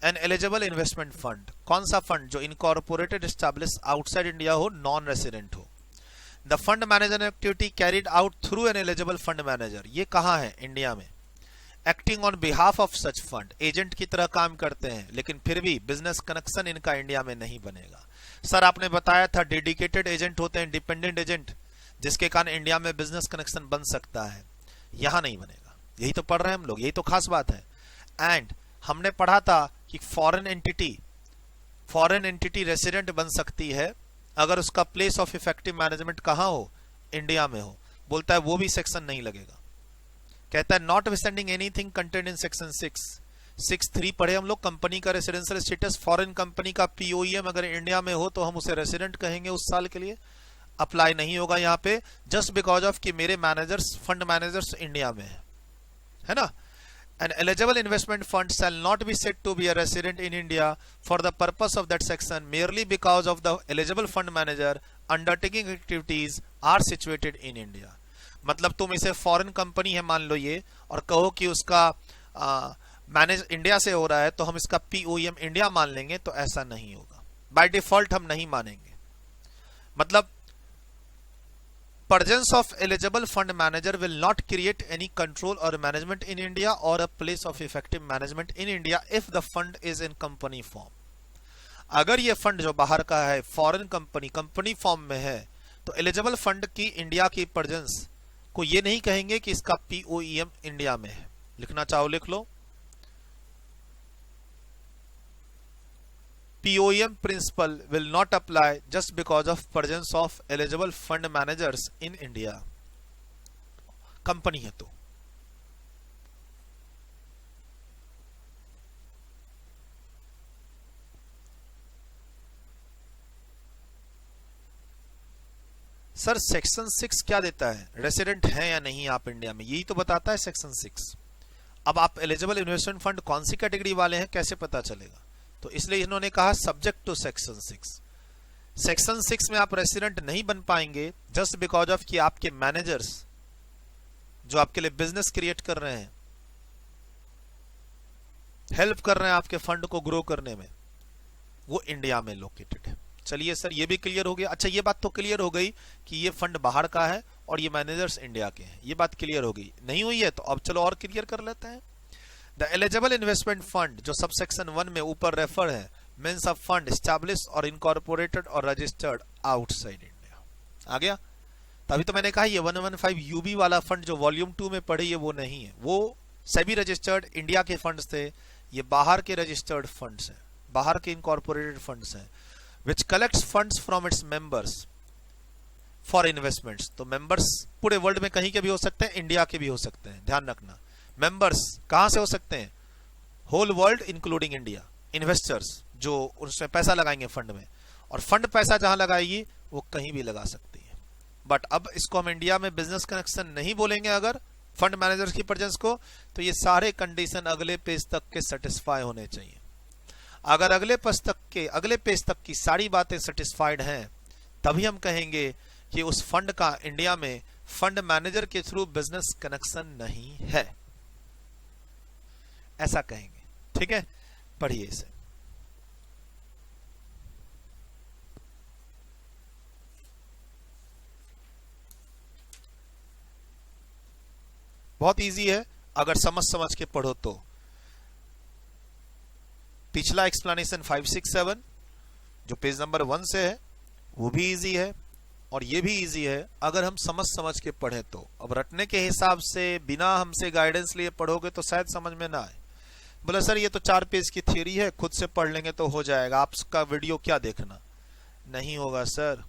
एन एलिजिबल इन्वेस्टमेंट फंड, कौन सा फंड? जो इनकॉर्पोरेटेड एस्टैब्लिश आउटसाइड इंडिया हो, नॉन रेसिडेंट हो। The fund manager activity carried out through an eligible fund manager, ये कहां है? इंडिया में। Acting on behalf of such fund, agent की तरह काम करते हैं, लेकिन फिर भी बिजनेस कनेक्शन इनका इंडिया में नहीं बनेगा। सर आपने बताया था डेडिकेटेड एजेंट होते हैं, डिपेंडेंट एजेंट, जिसके कारण इंडिया में बिजनेस कनेक्शन बन सकता है, यहां नहीं बनेगा। यही तो पढ़ रहे हैं हम लोग, यही तो खास बात है। एंड हमने पढ़ा था कि फॉरेन एंटिटी रेसिडेंट बन सकती है अगर उसका प्लेस ऑफ इफेक्टिव मैनेजमेंट कहां हो? इंडिया में हो। बोलता है वो भी सेक्शन नहीं लगेगा। कहता है not withstanding anything content in section 6(3) पढ़े हम लोग। कंपनी का रेसिडेंशियल स्टेटस, फॉरेन कंपनी का POEM अगर इंडिया में हो तो हम उसे रेसिडेंट कहेंगे उस साल के लिए, अप्लाई नहीं होगा यहाँ पे, जस्ट बिकॉज ऑफ कि मेरे मैनेजर्स, फंड मैनेजर्स इंडिया में है ना। An eligible investment fund shall not be said to be a resident in India for the purpose of that section merely because of the eligible fund manager undertaking activities are situated in India। मतलब तुम इसे foreign company है मान लो ये, और कहो कि उसका मैनेज इंडिया से हो रहा है तो हम इसका पीओईएम इंडिया मान लेंगे, तो ऐसा नहीं होगा। बाय डिफॉल्ट हम नहीं मानेंगे। मतलब presence of eligible fund manager will not create any control or management in India or a place of effective management in India if the fund is in company form। अगर ये fund जो बाहर का है फॉरेन कंपनी फॉर्म में है, तो eligible fund की इंडिया की प्रेजेंस को ये नहीं कहेंगे कि इसका पीओईएम इंडिया में है। लिखना चाहो लिख लो। POEM principle will not apply just because of presence of eligible fund managers in India। Company है तो सर सेक्शन 6 क्या देता है? रेसिडेंट है या नहीं आप इंडिया में, यही तो बताता है सेक्शन 6। अब आप एलिजिबल इन्वेस्टमेंट फंड कौन सी कैटेगरी वाले हैं कैसे पता चलेगा? तो इसलिए इन्होंने कहा सब्जेक्ट टू सेक्शन 6। सेक्शन 6 में आप रेसिडेंट नहीं बन पाएंगे जस्ट बिकॉज ऑफ कि आपके मैनेजर्स जो आपके लिए बिजनेस क्रिएट कर रहे हैं, हेल्प कर रहे हैं आपके फंड को ग्रो करने में, वो इंडिया में लोकेटेड है। चलिए सर ये भी क्लियर हो गया। अच्छा ये बात तो क्लियर हो गई कि ये फंड बाहर का है और ये मैनेजर्स इंडिया के हैं, ये बात क्लियर हो गई। नहीं हुई है तो अब चलो और क्लियर कर लेते हैं। द एलिजिबल इन्वेस्टमेंट फंड जो सब सेक्शन 1 में ऊपर रेफर है मीन्स अ फंड एस्टैब्लिश्ड और इनकॉर्पोरेटेड और रजिस्टर्ड आउटसाइड इंडिया। आ गया? तभी तो मैंने कहा ये 115 यूबी वाला फंड जो वॉल्यूम 2 में पढ़े ये वो नहीं है, वो सभी रजिस्टर्ड इंडिया के फंड्स थे। ये बाहर के रजिस्टर्ड फंड्स हैं, बाहर के इनकॉर्पोरेटेड फंड्स हैं which collects funds from its members for investments. तो मेंबर्स पूरे वर्ल्ड में कहीं के भी हो सकते हैं, इंडिया के भी हो सकते हैं, ध्यान रखना। मेंबर्स कहां से हो सकते हैं? Whole world including India. Investors जो उसमें पैसा लगाएंगे फंड में, और फंड पैसा जहां लगाएगी वो कहीं भी लगा सकती है। बट अब इसको हम इंडिया में बिजनेस कनेक्शन नहीं बोलेंगे अगर फंड मैनेजर्स की प्रेजेंस को, तो ये सारे कंडीशन अगले पेज तक के सेटिस्फाई होने चाहिए। अगर अगले पेज तक की सारी बातें सेटिस्फाइड हैं तभी हम कहेंगे कि उस फंड का इंडिया में फंड मैनेजर के थ्रू बिजनेस कनेक्शन नहीं है, ऐसा कहेंगे। ठीक है, पढ़िए इसे। बहुत इजी है अगर समझ के पढ़ो तो। पिछला एक्सप्लेनेशन 5, 6, 7 जो पेज नंबर 1 से है वो भी इजी है, और ये भी इजी है अगर हम समझ के पढ़े तो। अब रटने के हिसाब से बिना हमसे गाइडेंस लिए पढ़ोगे तो शायद समझ में ना आए। बोले सर ये तो 4 पेज की थ्योरी है, खुद से पढ़ लेंगे तो हो जाएगा, आपका वीडियो क्या देखना। नहीं होगा सर,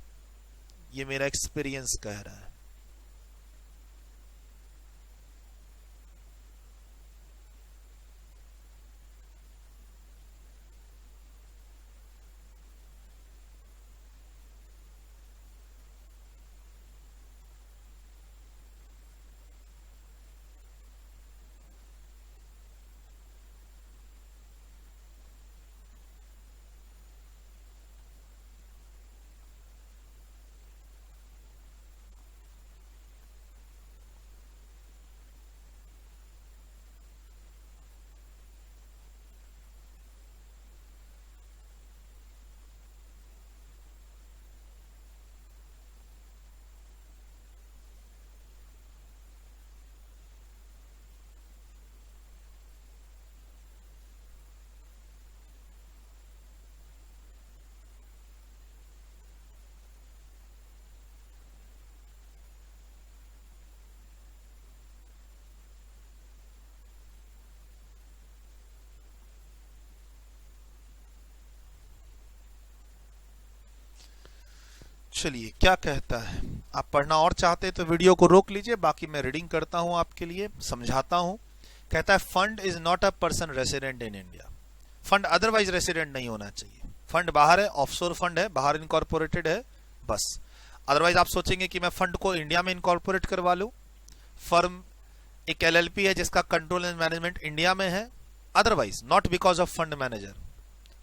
ये मेरा एक्सपीरियंस कह रहा है। चलिए क्या कहता है, आप पढ़ना और चाहते हैं तो वीडियो को रोक लीजिए, बाकी मैं रीडिंग करता हूं आपके लिए, समझाता हूं। कहता है fund is not a person resident in India. Fund otherwise resident नहीं होना चाहिए। फंड बाहर है, ऑफशोर फंड है, बाहर इनकॉर्पोरेटेड है बस। अदरवाइज आप सोचेंगे कि मैं फंड को इंडिया में इनकॉर्पोरेट करवा लूं। फर्म एक एलएलपी है जिसका कंट्रोल एंड मैनेजमेंट इंडिया में है, otherwise not because of fund manager,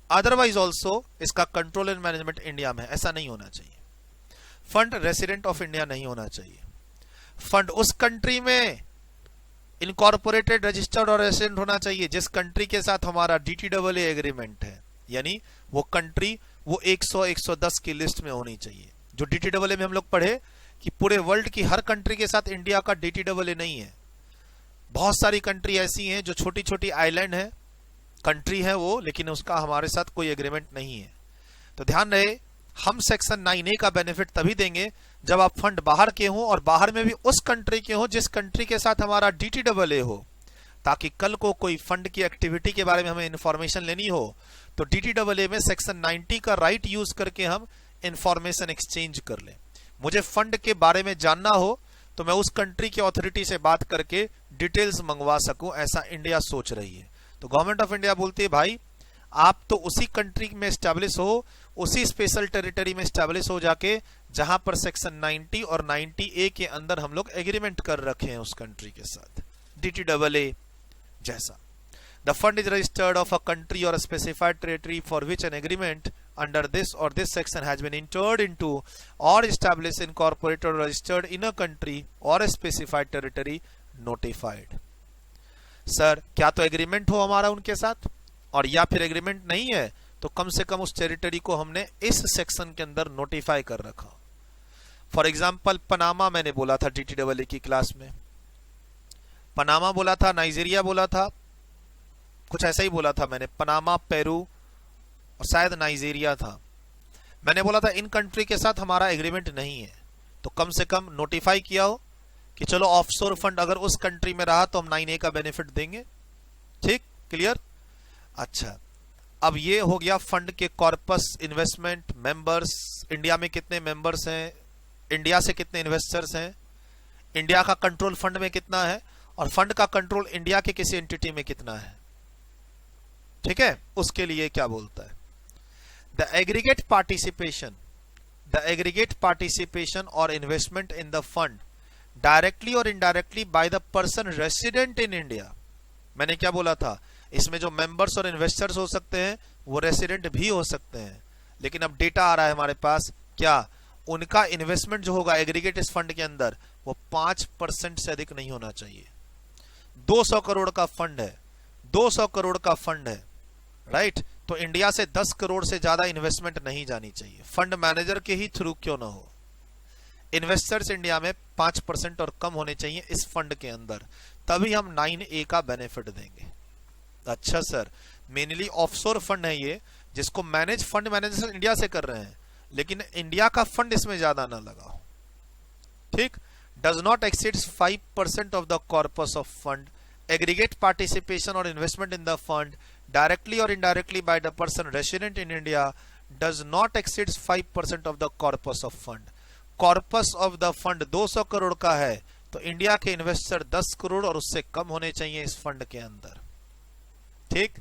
otherwise also इसका कंट्रोल एंड मैनेजमेंट इंडिया में है, ऐसा नहीं होना चाहिए। फंड रेसिडेंट ऑफ इंडिया नहीं होना चाहिए। फंड उस कंट्री में इनकॉर्पोरेटेड, रजिस्टर्ड और रेसिडेंट होना चाहिए जिस कंट्री के साथ हमारा DTAA एग्रीमेंट है, यानी वो कंट्री वो 100-110 की लिस्ट में होनी चाहिए। जो DTAA में हम लोग पढ़े कि पूरे वर्ल्ड की हर कंट्री के साथ इंडिया का DTAA नहीं है। बहुत सारी कंट्री ऐसी हैं जो छोटी छोटी आइलैंड है, कंट्री है वो, लेकिन उसका हमारे साथ कोई एग्रीमेंट नहीं है। तो ध्यान रहे, हम सेक्शन 9A का बेनिफिट तभी देंगे जब आप फंड बाहर के हों और बाहर में भी उस कंट्री के हों जिस कंट्री के साथ हमारा DTAA हो, ताकि कल को कोई फंड की एक्टिविटी के बारे में हमें इंफॉर्मेशन लेनी हो तो DTAA में सेक्शन 90 का राइट यूज करके हम इंफॉर्मेशन एक्सचेंज कर लें। मुझे फंड के बारे में जानना हो तो मैं उस कंट्री की अथॉरिटी से बात करके डिटेल्स मंगवा सकूं, ऐसा इंडिया सोच रही है। तो गवर्नमेंट ऑफ इंडिया बोलती है भाई आप तो उसी कंट्री में स्टैब्लिश हो, उसी स्पेशल टेरिटरी में स्टैब्लिश हो जाके जहां पर सेक्शन 90 और 90A के अंदर हम लोग एग्रीमेंट कर रखे हैं उस कंट्री के साथ DTAA जैसा। The fund is registered of a country or a specified territory for which an agreement under this or this section has been entered into or established, incorporated or registered in a country or a specified territory notified। Sir क्या तो agreement हो हमारा उनके साथ, और या फिर agreement नहीं है तो कम से कम उस टेरिटरी को हमने इस सेक्शन के अंदर नोटिफाई कर रखा। फॉर एग्जाम्पल पनामा मैंने बोला था DTAA की क्लास में, पनामा बोला था, नाइजीरिया बोला था, कुछ ऐसा ही बोला था मैंने, पनामा, पेरू और शायद नाइजीरिया था। मैंने बोला था इन कंट्री के साथ हमारा एग्रीमेंट नहीं है, तो कम से कम नोटिफाई किया हो कि चलो ऑफशोर फंड अगर उस कंट्री में रहा तो हम 9A का बेनिफिट देंगे। ठीक, क्लियर। अच्छा, अब ये हो गया फंड के कॉर्पस, इन्वेस्टमेंट, मेंबर्स, इंडिया में कितने मेंबर्स हैं, इंडिया से कितने इन्वेस्टर्स हैं, इंडिया का कंट्रोल फंड में कितना है और फंड का कंट्रोल इंडिया के किसी एंटिटी में कितना है। ठीक है, उसके लिए क्या बोलता है, the aggregate participation or investment in the fund directly or indirectly by the person resident in India. मैंने क्या बोला था, इसमें जो मेंबर्स और इन्वेस्टर्स हो सकते हैं वो रेसिडेंट भी हो सकते हैं, लेकिन अब डेटा आ रहा है हमारे पास, क्या उनका इन्वेस्टमेंट जो होगा एग्रीगेट इस फंड के अंदर वो 5% से अधिक नहीं होना चाहिए। 200 करोड़ का फंड है, 200 करोड़ का फंड है, राइट, तो इंडिया से 10 करोड़ से ज्यादा इन्वेस्टमेंट नहीं जानी चाहिए, फंड मैनेजर के ही थ्रू क्यों ना हो। इन्वेस्टर्स इंडिया में 5% और कम होने चाहिए इस फंड के अंदर, तभी हम 9A का बेनिफिट देंगे। अच्छा सर, मेनली ऑफशोर फंड है ये, जिसको मैनेज फंड मैनेजर इंडिया से कर रहे हैं, लेकिन इंडिया का फंड इसमें ज्यादा ना लगाओ। ठीक, does not exceeds 5% of the corpus of fund, aggregate participation or investment in the fund directly or indirectly by the person resident in India does not exceed 5% of the corpus of fund। corpus of the fund 200 crore का है तो India के investor 10 crore और उससे कम होने चाहिए इस fund के अंदर। ठीक,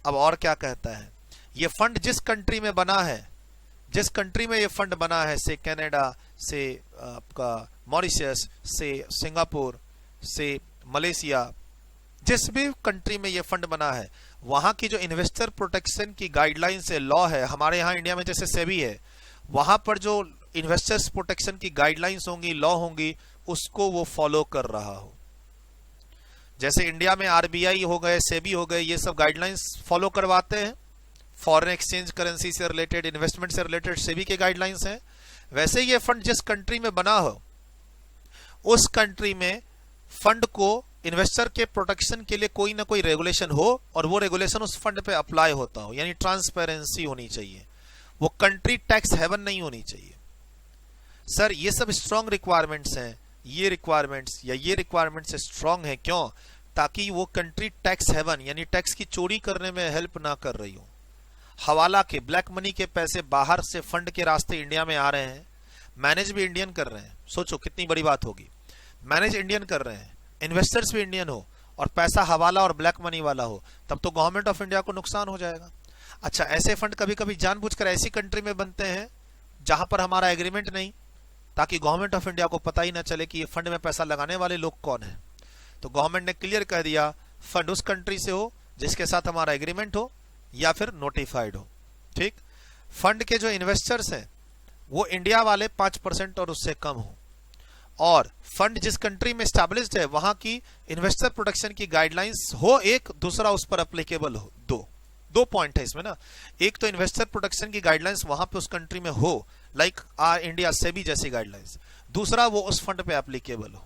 अब और क्या कहता है, ये फंड जिस कंट्री में बना है, जिस कंट्री में ये फंड बना है, से कनाडा, से आपका मॉरिशस, से सिंगापुर, से मलेशिया, जिस भी कंट्री में ये फंड बना है, वहां की जो इन्वेस्टर प्रोटेक्शन की गाइडलाइन से लॉ है, हमारे यहाँ इंडिया में जैसे सेबी है, वहां पर जो इन्वेस्टर्स प्रोटेक्शन की गाइडलाइंस होंगी, लॉ होंगी, उसको वो फॉलो कर रहा हो। जैसे इंडिया में RBI हो गए, सेबी हो गए, ये सब गाइडलाइंस फॉलो करवाते हैं, फॉरेन एक्सचेंज करेंसी से रिलेटेड, इन्वेस्टमेंट से रिलेटेड सेबी के गाइडलाइंस हैं। वैसे ये फंड जिस कंट्री में बना हो, उस कंट्री में फंड को इन्वेस्टर के प्रोटेक्शन के लिए कोई ना कोई रेगुलेशन हो और वो रेगुलेशन उस फंड पे अप्लाई होता हो, यानी ट्रांसपेरेंसी होनी चाहिए, वो कंट्री टैक्स हेवन नहीं होनी चाहिए। सर ये सब स्ट्रॉन्ग रिक्वायरमेंट्स हैं, ये रिक्वायरमेंट्स या ये रिक्वायरमेंट्स स्ट्रॉन्ग है क्यों, ताकि वो कंट्री टैक्स हेवन यानी टैक्स की चोरी करने में हेल्प ना कर रही हो। हवाला के, ब्लैक मनी के पैसे बाहर से फंड के रास्ते इंडिया में आ रहे हैं, मैनेज भी इंडियन कर रहे हैं, सोचो कितनी बड़ी बात होगी, मैनेज इंडियन कर रहे हैं, इन्वेस्टर्स भी इंडियन हो और पैसा हवाला और ब्लैक मनी वाला हो, तब तो गवर्नमेंट ऑफ इंडिया को नुकसान हो जाएगा। अच्छा, ऐसे फंड कभी कभी जानबूझकर ऐसी कंट्री में बनते हैं जहां पर हमारा एग्रीमेंट नहीं, ताकि गवर्नमेंट ऑफ इंडिया को पता ही ना चले कि ये फंड में पैसा लगाने वाले लोग कौन है। तो गवर्नमेंट ने क्लियर कह दिया फंड उस कंट्री से हो जिसके साथ हमारा एग्रीमेंट हो या फिर नोटिफाइड हो। ठीक, फंड के जो इन्वेस्टर्स हैं वो इंडिया वाले 5% और उससे कम हो, और फंड जिस कंट्री में स्टैब्लिश्ड है वहां की इन्वेस्टर प्रोटेक्शन की गाइडलाइंस हो एक, दूसरा उस पर अप्लीकेबल हो दो पॉइंट है इसमें ना। एक तो इन्वेस्टर प्रोटेक्शन की गाइडलाइंस वहां पे उस कंट्री में हो, लाइक इंडिया सेबी जैसी गाइडलाइंस, दूसरा वो उस फंड पे एप्लीकेबल हो।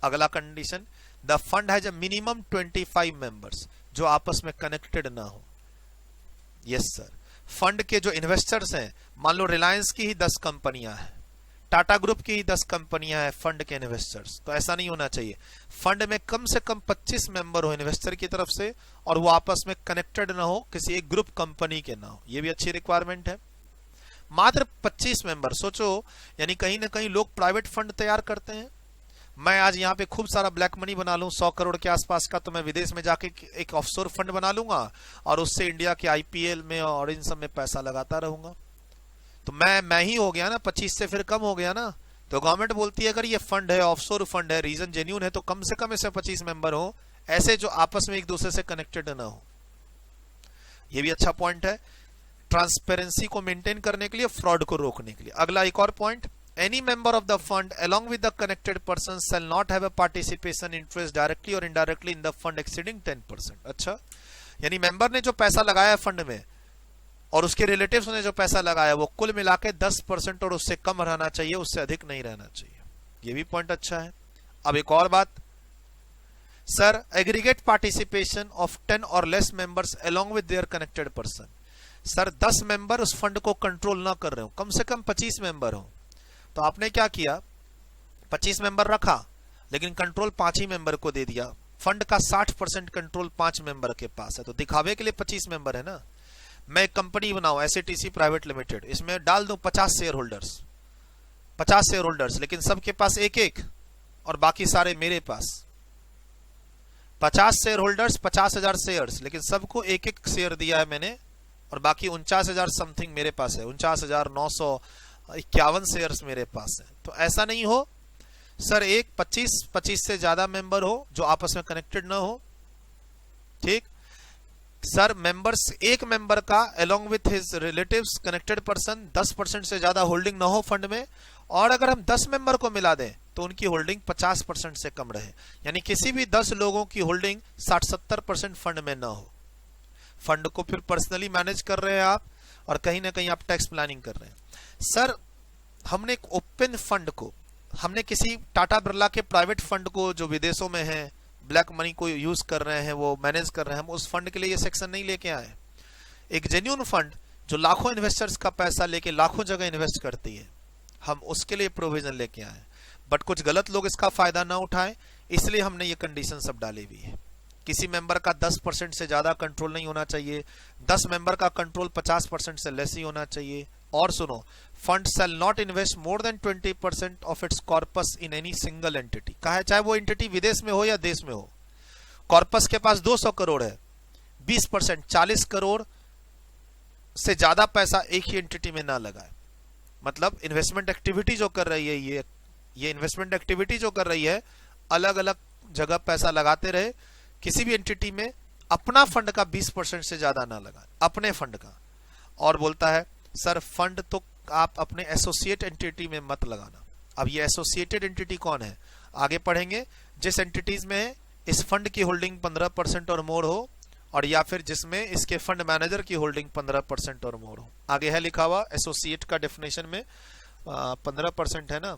अगला condition, the fund has a minimum 25 members, जो आपस में कनेक्टेड ना हो। यस सर, फंड के जो इन्वेस्टर्स हैं, मान लो रिलायंस की ही 10 कंपनियां हैं, टाटा ग्रुप की ही 10 कंपनियां हैं फंड के इन्वेस्टर्स, तो ऐसा नहीं होना चाहिए। फंड में कम से कम 25 मेंबर हो इन्वेस्टर की तरफ से, और वो आपस में कनेक्टेड ना हो, किसी एक ग्रुप कंपनी के ना हो, ये भी अच्छी रिक्वायरमेंट है। मात्र 25 मेंबर, सोचो, यानी कहीं ना कहीं लोग प्राइवेट फंड तैयार करते हैं। मैं आज यहाँ पे खूब सारा ब्लैक मनी बना लूं 100 करोड़ के आसपास का, तो मैं विदेश में जाके एक ऑफशोर फंड बना लूंगा और उससे इंडिया के आईपीएल में और इन सब में पैसा लगाता रहूंगा। तो मैं ही हो गया ना, 25 से फिर कम हो गया ना। तो गवर्नमेंट बोलती है अगर ये फंड है, ऑफशोर फंड है, रीजन जेन्यून है, तो कम से कम इसे 25 मेंबर हो, ऐसे जो आपस में एक दूसरे से कनेक्टेड ना हो। ये भी अच्छा पॉइंट है, ट्रांसपेरेंसी को मेंटेन करने के लिए, फ्रॉड को रोकने के लिए। अगला एक और point, any member of the fund along with the connected persons shall not have a participation interest directly or indirectly in the fund exceeding 10%। अच्छा, यानी मेंबर ने जो पैसा लगाया है फंड में और उसके रिलेटिव्स ने जो पैसा लगाया वो कुल मिला के 10% और उससे कम रहना चाहिए, उससे अधिक नहीं रहना चाहिए। ये भी पॉइंट अच्छा है। अब एक और बात, सर एग्रीगेट पार्टिसिपेशन ऑफ 10 और less members along with their connected person। Sir 10 member उस फंड को कंट्रोल ना कर रहे हो, कम से कम 25 मेंबर हो। तो आपने क्या किया, 25 मेंबर रखा लेकिन कंट्रोल 5 ही मेंबर को दे दिया। फंड का 60% कंट्रोल 5 मेंबर के पास है, तो दिखावे के लिए 25 मेंबर है ना। मैं एक कंपनी बनाऊं एसएटीसी प्राइवेट लिमिटेड, इसमें डाल दूं 50 शेयर होल्डर्स, लेकिन सबके पास एक एक और बाकी सारे मेरे पास। 50 शेयर होल्डर्स, 50,000 शेयर्स, लेकिन सबको एक एक शेयर दिया है मैंने, और बाकी 49,000 समथिंग मेरे पास है, 49,951 शेयर्स मेरे पास है। तो ऐसा नहीं हो सर, एक 25 से ज्यादा मेंबर हो जो आपस में कनेक्टेड ना हो। ठीक सर, मेंबर्स, एक मेंबर का along with his relatives connected person 10% से ज्यादा होल्डिंग ना हो फंड में, और अगर हम 10 मेंबर को मिला दें तो उनकी होल्डिंग 50% से कम रहे, यानी किसी भी 10 लोगों की होल्डिंग 60-70% फंड में ना हो। फंड को फिर पर्सनली मैनेज कर रहे हैं आप, और कहीं ना कहीं आप टैक्स प्लानिंग कर रहे हैं। सर हमने एक ओपन फंड को, हमने किसी टाटा बिरला के प्राइवेट फंड को जो विदेशों में है, ब्लैक मनी को यूज कर रहे हैं, वो मैनेज कर रहे हैं, हम उस फंड के लिए ये सेक्शन नहीं लेके आए। एक जेन्युइन फंड जो लाखों इन्वेस्टर्स का पैसा लेके लाखों जगह इन्वेस्ट करती है, हम उसके लिए प्रोविजन लेके आए। बट कुछ गलत लोग इसका फायदा ना उठाएं, इसलिए हमने ये कंडीशन सब डाली हुई है। किसी मेंबर का 10% से ज्यादा कंट्रोल नहीं होना चाहिए, 10 मेंबर का कंट्रोल 50% से लेस ही होना चाहिए। और सुनो, fund shall not invest more than 20% of its corpus in any single entity. कहा है चाहे वो एंटिटी विदेश में हो या देश में हो। कॉर्पस के पास 200 करोड़ है, 20% 40 करोड़ से ज्यादा पैसा एक ही एंटिटी में ना लगाए। मतलब इन्वेस्टमेंट एक्टिविटी जो कर रही है, ये इन्वेस्टमेंट एक्टिविटी जो कर रही है, अलग अलग जगह पैसा लगाते रहे, किसी भी एंटिटी में अपना फंड का 20% से ज्यादा ना लगाए, अपने फंड का। और बोलता है सर फंड तो आप अपने एसोसिएट एंटिटी में मत लगाना। अब ये एसोसिएटेड एंटिटी कौन है आगे पढ़ेंगे, जिस एंटिटीज में इस फंड की होल्डिंग 15% और मोर हो, और या फिर जिसमें इसके फंड मैनेजर की होल्डिंग 15% और मोर हो। आगे है लिखा हुआ एसोसिएट का डेफिनेशन में 15% है ना,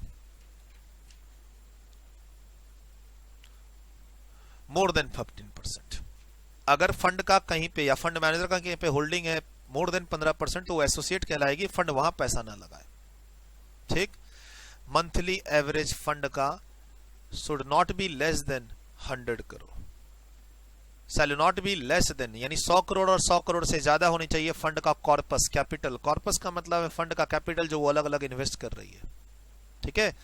मोर देन 15%। अगर फंड का कहीं पे या फंड मैनेजर का कहीं पे होल्डिंग है मोर देन 15% तो वो एसोसिएट कहलाएगी, फंड वहां पैसा ना लगाए। ठीक, मंथली एवरेज फंड का should not be less than 100 crore, shall not be less than, यानी 100 करोड़ और 100 करोड़ से ज्यादा होनी चाहिए फंड का कॉर्पस कैपिटल। कॉर्पस का मतलब है फंड का कैपिटल जो वो अलग अलग इन्वेस्ट कर रही है। ठीक है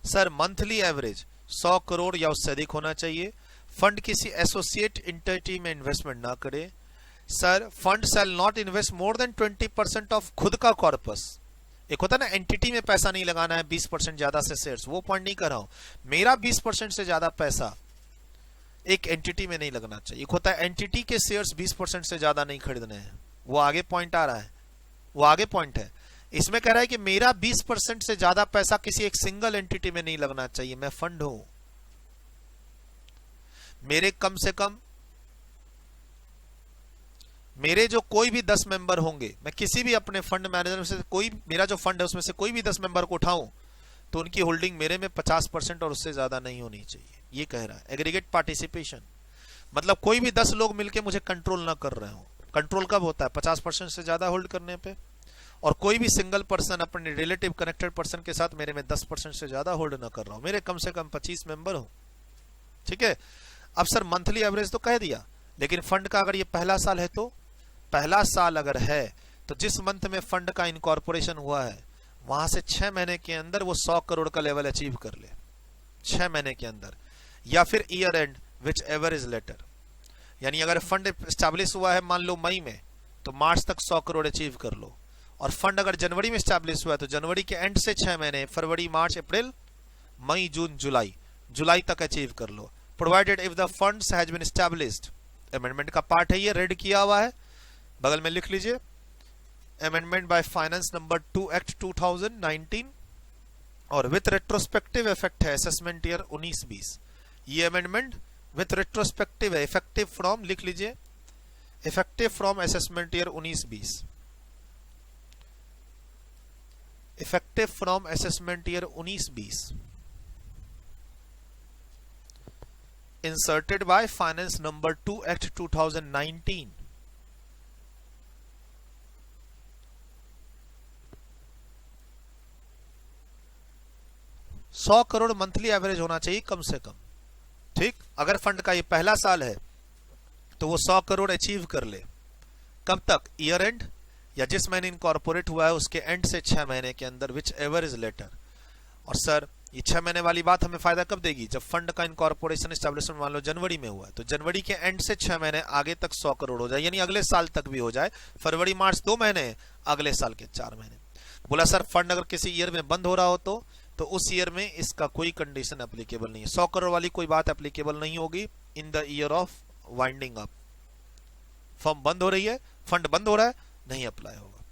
सर, मंथली एवरेज 100 करोड़ या उससे अधिक होना चाहिए। फंड किसी एसोसिएट एंटिटी में इन्वेस्टमेंट ना करे। Sir fund shall not invest more than 20% of खुद का कॉर्पस। एक होता है ना एंटिटी में पैसा नहीं लगाना है 20% ज्यादा से शेयर्स, वो पॉइंट नहीं कर रहा हूं। मेरा 20% से ज्यादा पैसा एक एंटिटी में नहीं लगना चाहिए। एक होता है एंटिटी के शेयर्स 20% से ज्यादा नहीं खरीदने हैं, वो आगे पॉइंट आ रहा है, वो आगे पॉइंट है। इसमें कह रहा है कि मेरा 20% से ज्यादा पैसा किसी एक सिंगल एंटिटी में नहीं लगना चाहिए, मैं फंड हूं, मेरे कम से कम मेरे जो कोई भी 10 मेंबर होंगे, मैं किसी भी अपने फंड मैनेजर में से कोई, मेरा जो फंड है उसमें से कोई भी 10 मेंबर को उठाऊं तो उनकी होल्डिंग मेरे में 50% और उससे ज्यादा नहीं होनी चाहिए, ये कह रहा है। एग्रीगेट पार्टिसिपेशन मतलब कोई भी 10 लोग मिलकर मुझे कंट्रोल ना कर रहे हो। कंट्रोल कब होता है? 50% से ज्यादा होल्ड करने पे। और कोई भी सिंगल पर्सन अपने रिलेटिव कनेक्टेड पर्सन के साथ मेरे में 10% से ज्यादा होल्ड ना कर रहा हूं, मेरे कम से कम 25 मेंबर हो। ठीक है। अब सर मंथली एवरेज तो कह दिया, लेकिन फंड का अगर ये पहला साल है तो पहला साल अगर है तो जिस मंथ में फंड का इनकॉर्पोरेशन हुआ है वहां से 6 महीने के अंदर वो 100 करोड़ का लेवल अचीव कर ले, 6 महीने के अंदर, या फिर year end whichever is later. यानी अगर फंड स्टैब्लिश हुआ है मान लो मई में, तो मार्च तक 100 करोड़ अचीव कर लो। और फंड अगर जनवरी में स्टैब्लिश हुआ है तो जनवरी के एंड से 6 महीने, फरवरी, मार्च, अप्रैल, मई, जून, जुलाई तक अचीव कर लो। Provided if the funds has been established, amendment का पार्ट है ये, रेड किया हुआ है, बगल में लिख लीजिए, amendment by finance number 2 act 2019 और विथ रेट्रोस्पेक्टिव इफेक्ट है असेसमेंट ईयर 19-20। ये अमेंडमेंट विथ रेट्रोस्पेक्टिव है, इफेक्टिव फ्रॉम, लिख लीजिए, effective from assessment year 19-20, effective from assessment year 19-20, inserted by finance number 2 act 2019। $100 crore monthly average होना चाहिए कम से कम। ठीक, अगर फंड का ये पहला साल है तो वो 100 करोड़ अचीव कर ले। कब तक? ईयर एंड, या जिस महीने इनकॉर्पोरेट हुआ है उसके एंड से 6 महीने के अंदर, विच एवर इज लेटर। और सर ये 6 महीने वाली बात हमें फायदा कब देगी? जब फंड का इनकॉर्पोरेशन एस्टैब्लिशमेंट मान लो जनवरी में हुआ है तो जनवरी के एंड से 6 महीने आगे तक 100 करोड़ हो जाए, यानी अगले साल तक भी हो जाए। फरवरी मार्च 2 महीने, अगले साल के 4 महीने। बोला सर फंड अगर किसी ईयर में बंद हो रहा हो तो उस ईयर में इसका कोई कंडीशन एप्लीकेबल नहीं है, 100 करोड़ वाली कोई बात एप्लीकेबल नहीं होगी in the year of winding up. Firm बंद हो रही है, फंड बंद हो रहा है, नहीं अप्लाई होगा।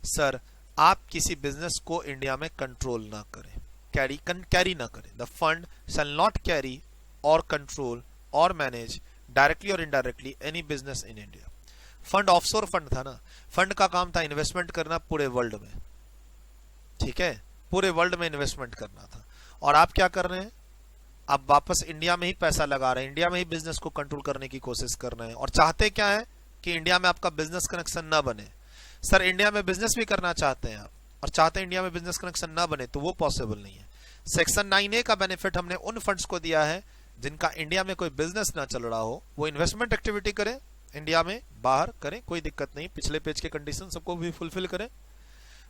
सर आप किसी बिजनेस को इंडिया में कंट्रोल ना करें, कैरी ना करें। The fund shall not carry और कंट्रोल और manage directly or indirectly any business in India. Fund offshore fund था ना, फंड का काम था इन्वेस्टमेंट करना पूरे वर्ल्ड में। ठीक है, पूरे वर्ल्ड में इन्वेस्टमेंट करना था। और आप क्या कर रहे हैं? आप वापस इंडिया में ही पैसा लगा रहे हैं, इंडिया में ही बिजनेस को कंट्रोल करने की कोशिश कर रहे हैं। और चाहते क्या है कि इंडिया में आपका बिजनेस कनेक्शन ना बने। सर इंडिया में बिजनेस भी करना चाहते हैं आप और चाहते हैं इंडिया में बिजनेस कनेक्शन ना बने, तो वो पॉसिबल नहीं है। सेक्शन 9A का बेनिफिट हमने उन फंड्स को दिया है जिनका इंडिया में कोई बिजनेस ना चल रहा हो, वो इन्वेस्टमेंट एक्टिविटी करें इंडिया में, बाहर करें, कोई दिक्कत नहीं, पिछले पेज के कंडीशन सबको भी फुलफिल करें।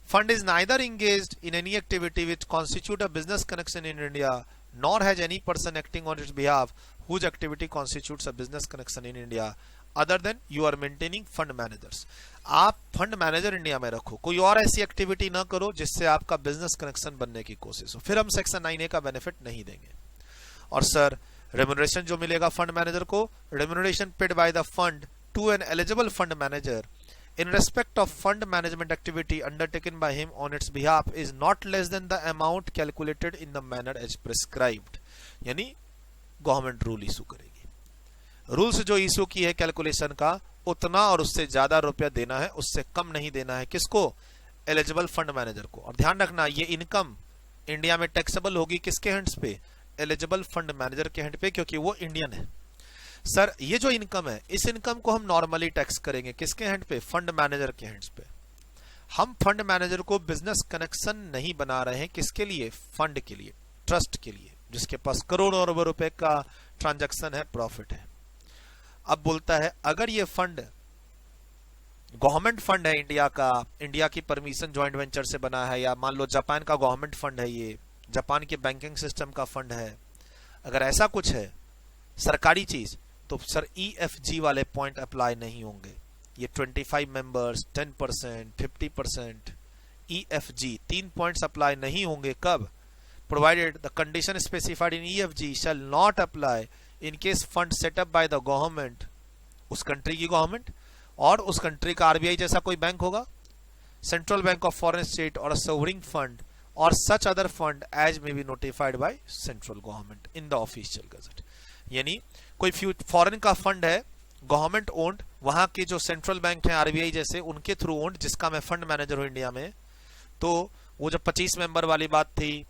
Fund is neither engaged in any activity which constitute a business connection in India, nor has any person acting on its behalf whose activity constitutes a business connection in India, other than you are maintaining fund managers. आप fund manager India में रखो, कोई और ऐसी activity ना करो जिससे आपका बिजनेस कनेक्शन बनने की कोशिश हो, फिर हम सेक्शन 9A का बेनिफिट नहीं देंगे। और सर रेम्यूनरेशन जो मिलेगा फंड मैनेजर को, remuneration paid by the fund to an eligible fund manager in respect of fund management activity undertaken by him on its behalf is not less than the amount calculated in the manner as prescribed। यानी government rule issue करेगी, rules जो issue की है calculation का, उतना और उससे ज्यादा रुपया देना है, उससे कम नहीं देना है। किसको? एलिजिबल फंड मैनेजर को। और ध्यान रखना ये इनकम इंडिया में टैक्सेबल होगी किसके हैंड्स पे? एलिजिबल फंड मैनेजर के हैंड पे, क्योंकि वो इंडियन है। सर ये जो इनकम है, इस इनकम को हम नॉर्मली टैक्स करेंगे किसके हैंड पे? फंड मैनेजर के हैंड्स पे। हम फंड मैनेजर को बिजनेस कनेक्शन नहीं बना रहे हैं, किसके लिए? फंड के लिए, ट्रस्ट के लिए, जिसके पास करोड़ों अरबों रुपए का ट्रांजैक्शन है, प्रॉफिट है। अब बोलता है अगर ये फंड गवर्नमेंट फंड है इंडिया का, इंडिया की परमिशन ज्वाइंट वेंचर से बना है, या मान लो जापान का गवर्नमेंट फंड है, ये जापान के बैंकिंग सिस्टम का फंड है, अगर ऐसा कुछ है सरकारी चीज, तो सर EFG वाले पॉइंट अप्लाई नहीं होंगे। ये 25 मेंबर्स, 10%, 50%, EFG 3 पॉइंट्स अप्लाई नहीं होंगे। कब? Provided the condition specified in EFG shall not apply in case fund setup by the government, उस कंट्री की गवर्नमेंट, और उस कंट्री का RBI जैसा कोई बैंक होगा, central bank of foreign state or a sovereign fund or such other fund as may be notified by central government in the official gazette। यानी कोई फॉरेन का फंड है गवर्नमेंट ओन्ड, वहां के जो सेंट्रल बैंक है RBI जैसे उनके थ्रू ओन्ड, जिसका मैं फंड मैनेजर हूं इंडिया में, तो वो जो 25 मेंबर वाली बात थी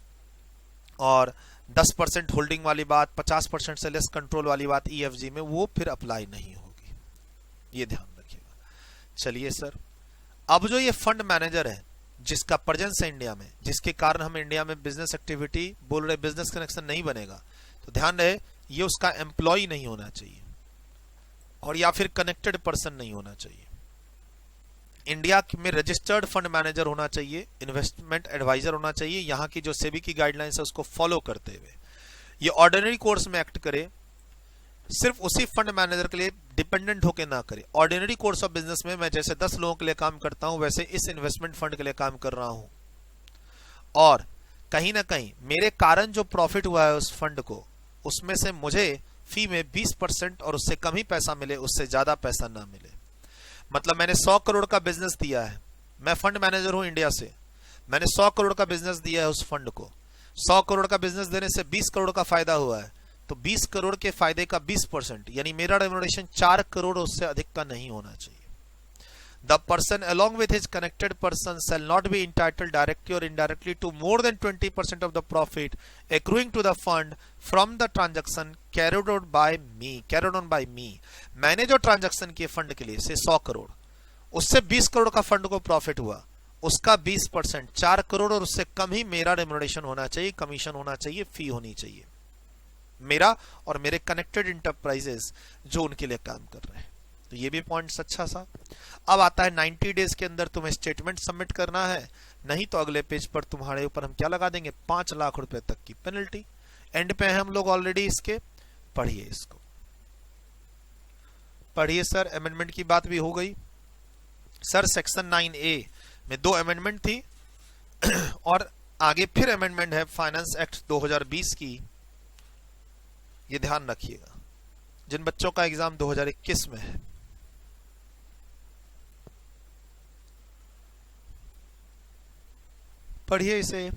और 10% होल्डिंग वाली बात, 50% से लेस कंट्रोल वाली बात ईएफजी में, वो फिर अप्लाई नहीं होगी, ये ध्यान रखिएगा। चलिए सर, अब जो ये फंड मैनेजर है जिसका प्रेजेंस है इंडिया में, जिसके कारण हम इंडिया में बिजनेस एक्टिविटी बोल रहे बिजनेस कनेक्शन नहीं बनेगा, तो ध्यान रहे ये उसका एम्प्लॉय नहीं होना चाहिए और या फिर कनेक्टेड पर्सन नहीं होना चाहिए। इंडिया में रजिस्टर्ड फंड मैनेजर होना चाहिए, इन्वेस्टमेंट एडवाइजर होना चाहिए, यहाँ की जो सेबी की गाइडलाइंस है उसको फॉलो करते हुए ये ऑर्डिनरी कोर्स में एक्ट करे, सिर्फ उसी फंड मैनेजर के लिए डिपेंडेंट होकर ना करे। ऑर्डिनरी कोर्स ऑफ बिजनेस में मैं जैसे 10 लोगों के लिए काम करता हूं वैसे इस इन्वेस्टमेंट फंड के लिए काम कर रहा हूं, और कहीं ना कहीं मेरे कारण जो प्रॉफिट हुआ है उस फंड को, उसमें से मुझे फी में 20% और उससे कम ही पैसा मिले, उससे ज्यादा पैसा ना मिले। मतलब मैंने 100 करोड़ का बिजनेस दिया है, मैं फंड मैनेजर हूं इंडिया से, मैंने 100 करोड़ का बिजनेस दिया है उस फंड को, 100 करोड़ का बिजनेस देने से 20 करोड़ का फायदा हुआ है, तो 20 करोड़ के फायदे का 20% यानी मेरा रेम्युनरेशन 4 करोड़ उससे अधिक का नहीं होना चाहिए। The person along with his connected person shall not be entitled directly or indirectly to more than 20% of the profit accruing to the fund from the transaction carried on by me। मैंने जो transaction किए fund के लिए से 100 करोड़, उससे 20 करोड़ का fund को profit हुआ, उसका 20% 4 करोड़ और उससे कम ही मेरा रेम्युनरेशन होना चाहिए, कमीशन होना चाहिए, फी होनी चाहिए, मेरा और मेरे कनेक्टेड इंटरप्राइजेस जो उनके लिए काम कर रहे हैं। तो ये भी पॉइंट्स अच्छा सा। अब आता है 90 डेज के अंदर तुम्हें स्टेटमेंट सबमिट करना है, नहीं तो अगले पेज पर तुम्हारे ऊपर हम क्या लगा देंगे, 5 लाख रुपए तक की पेनल्टी। एंड पे हैं हम लोग ऑलरेडी इसके, पढ़िए इसको, पढ़िए सर। अमेंडमेंट की बात भी हो गई सर, सेक्शन 9A में 2 अमेंडमेंट थी और आगे फिर अमेंडमेंट है फाइनेंस एक्ट 2020 की, ये ध्यान रखिएगा जिन बच्चों का एग्जाम 2021 में है। पढ़िए इसे।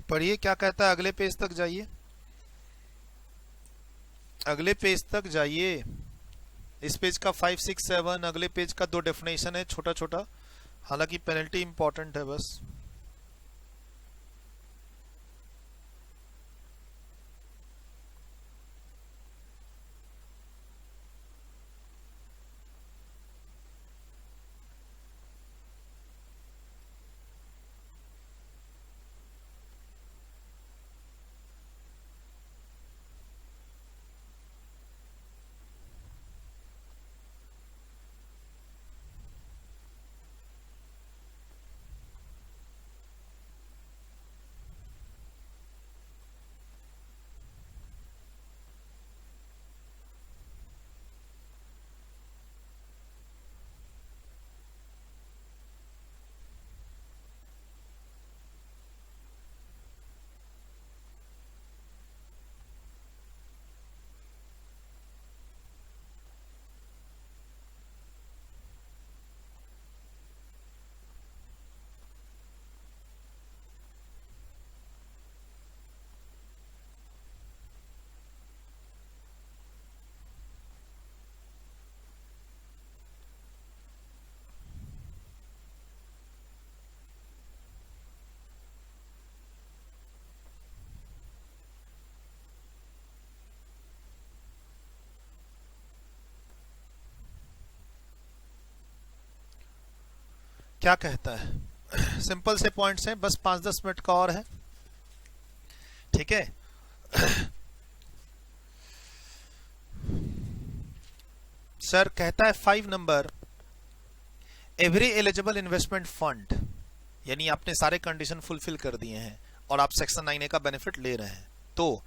पढ़िए क्या कहता है, अगले पेज तक जाइए, अगले पेज तक जाइए। इस पेज का 5, 6, 7, अगले पेज का 2 डेफिनेशन है छोटा छोटा, हालांकि पेनल्टी इंपॉर्टेंट है बस। क्या कहता है? सिंपल से पॉइंट्स हैं, बस 5-10 मिनट का और है, ठीक है। सर कहता है 5 number, every eligible investment fund, यानी आपने सारे कंडीशन फुलफिल कर दिए हैं और आप सेक्शन 9A का बेनिफिट ले रहे हैं, तो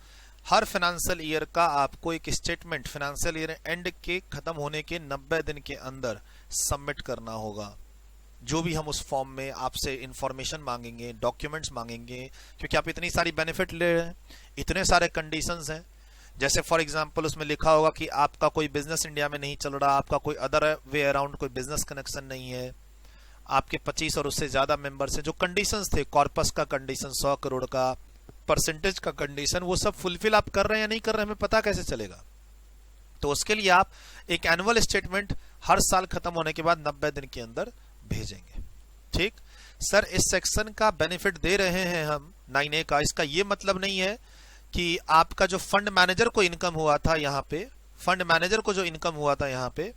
हर फाइनेंशियल ईयर का आपको एक स्टेटमेंट फाइनेंशियल ईयर एंड के खत्म होने के 90 दिन के अंदर सबमिट करना होगा। जो भी हम उस फॉर्म में आपसे इंफॉर्मेशन मांगेंगे, डॉक्यूमेंट्स मांगेंगे, क्योंकि आप इतनी सारी बेनिफिट ले रहे हैं, इतने सारे कंडीशंस हैं। जैसे फॉर एग्जांपल उसमें लिखा होगा कि आपका कोई बिजनेस इंडिया में नहीं चल रहा, आपका कोई अदर वे अराउंड कोई बिजनेस कनेक्शन नहीं है, आपके 25 और उससे ज्यादा मेंबर्स हैं, जो कंडीशंस थे, कॉर्पस का कंडीशन 100 करोड़ का, परसेंटेज का कंडीशन, वो सब फुलफिल आप कर रहे हैं या नहीं कर रहे हैं, हमें पता कैसे चलेगा? तो उसके लिए आप एक एनुअल स्टेटमेंट हर साल खत्म होने के बाद 90 दिन के अंदर भेजेंगे। ठीक सर, इस सेक्शन का बेनिफिट दे रहे हैं हम 9A का, इसका ये मतलब नहीं है कि आपका जो फंड मैनेजर को इनकम हुआ था यहाँ पे, फंड मैनेजर को जो इनकम हुआ था यहाँ पे,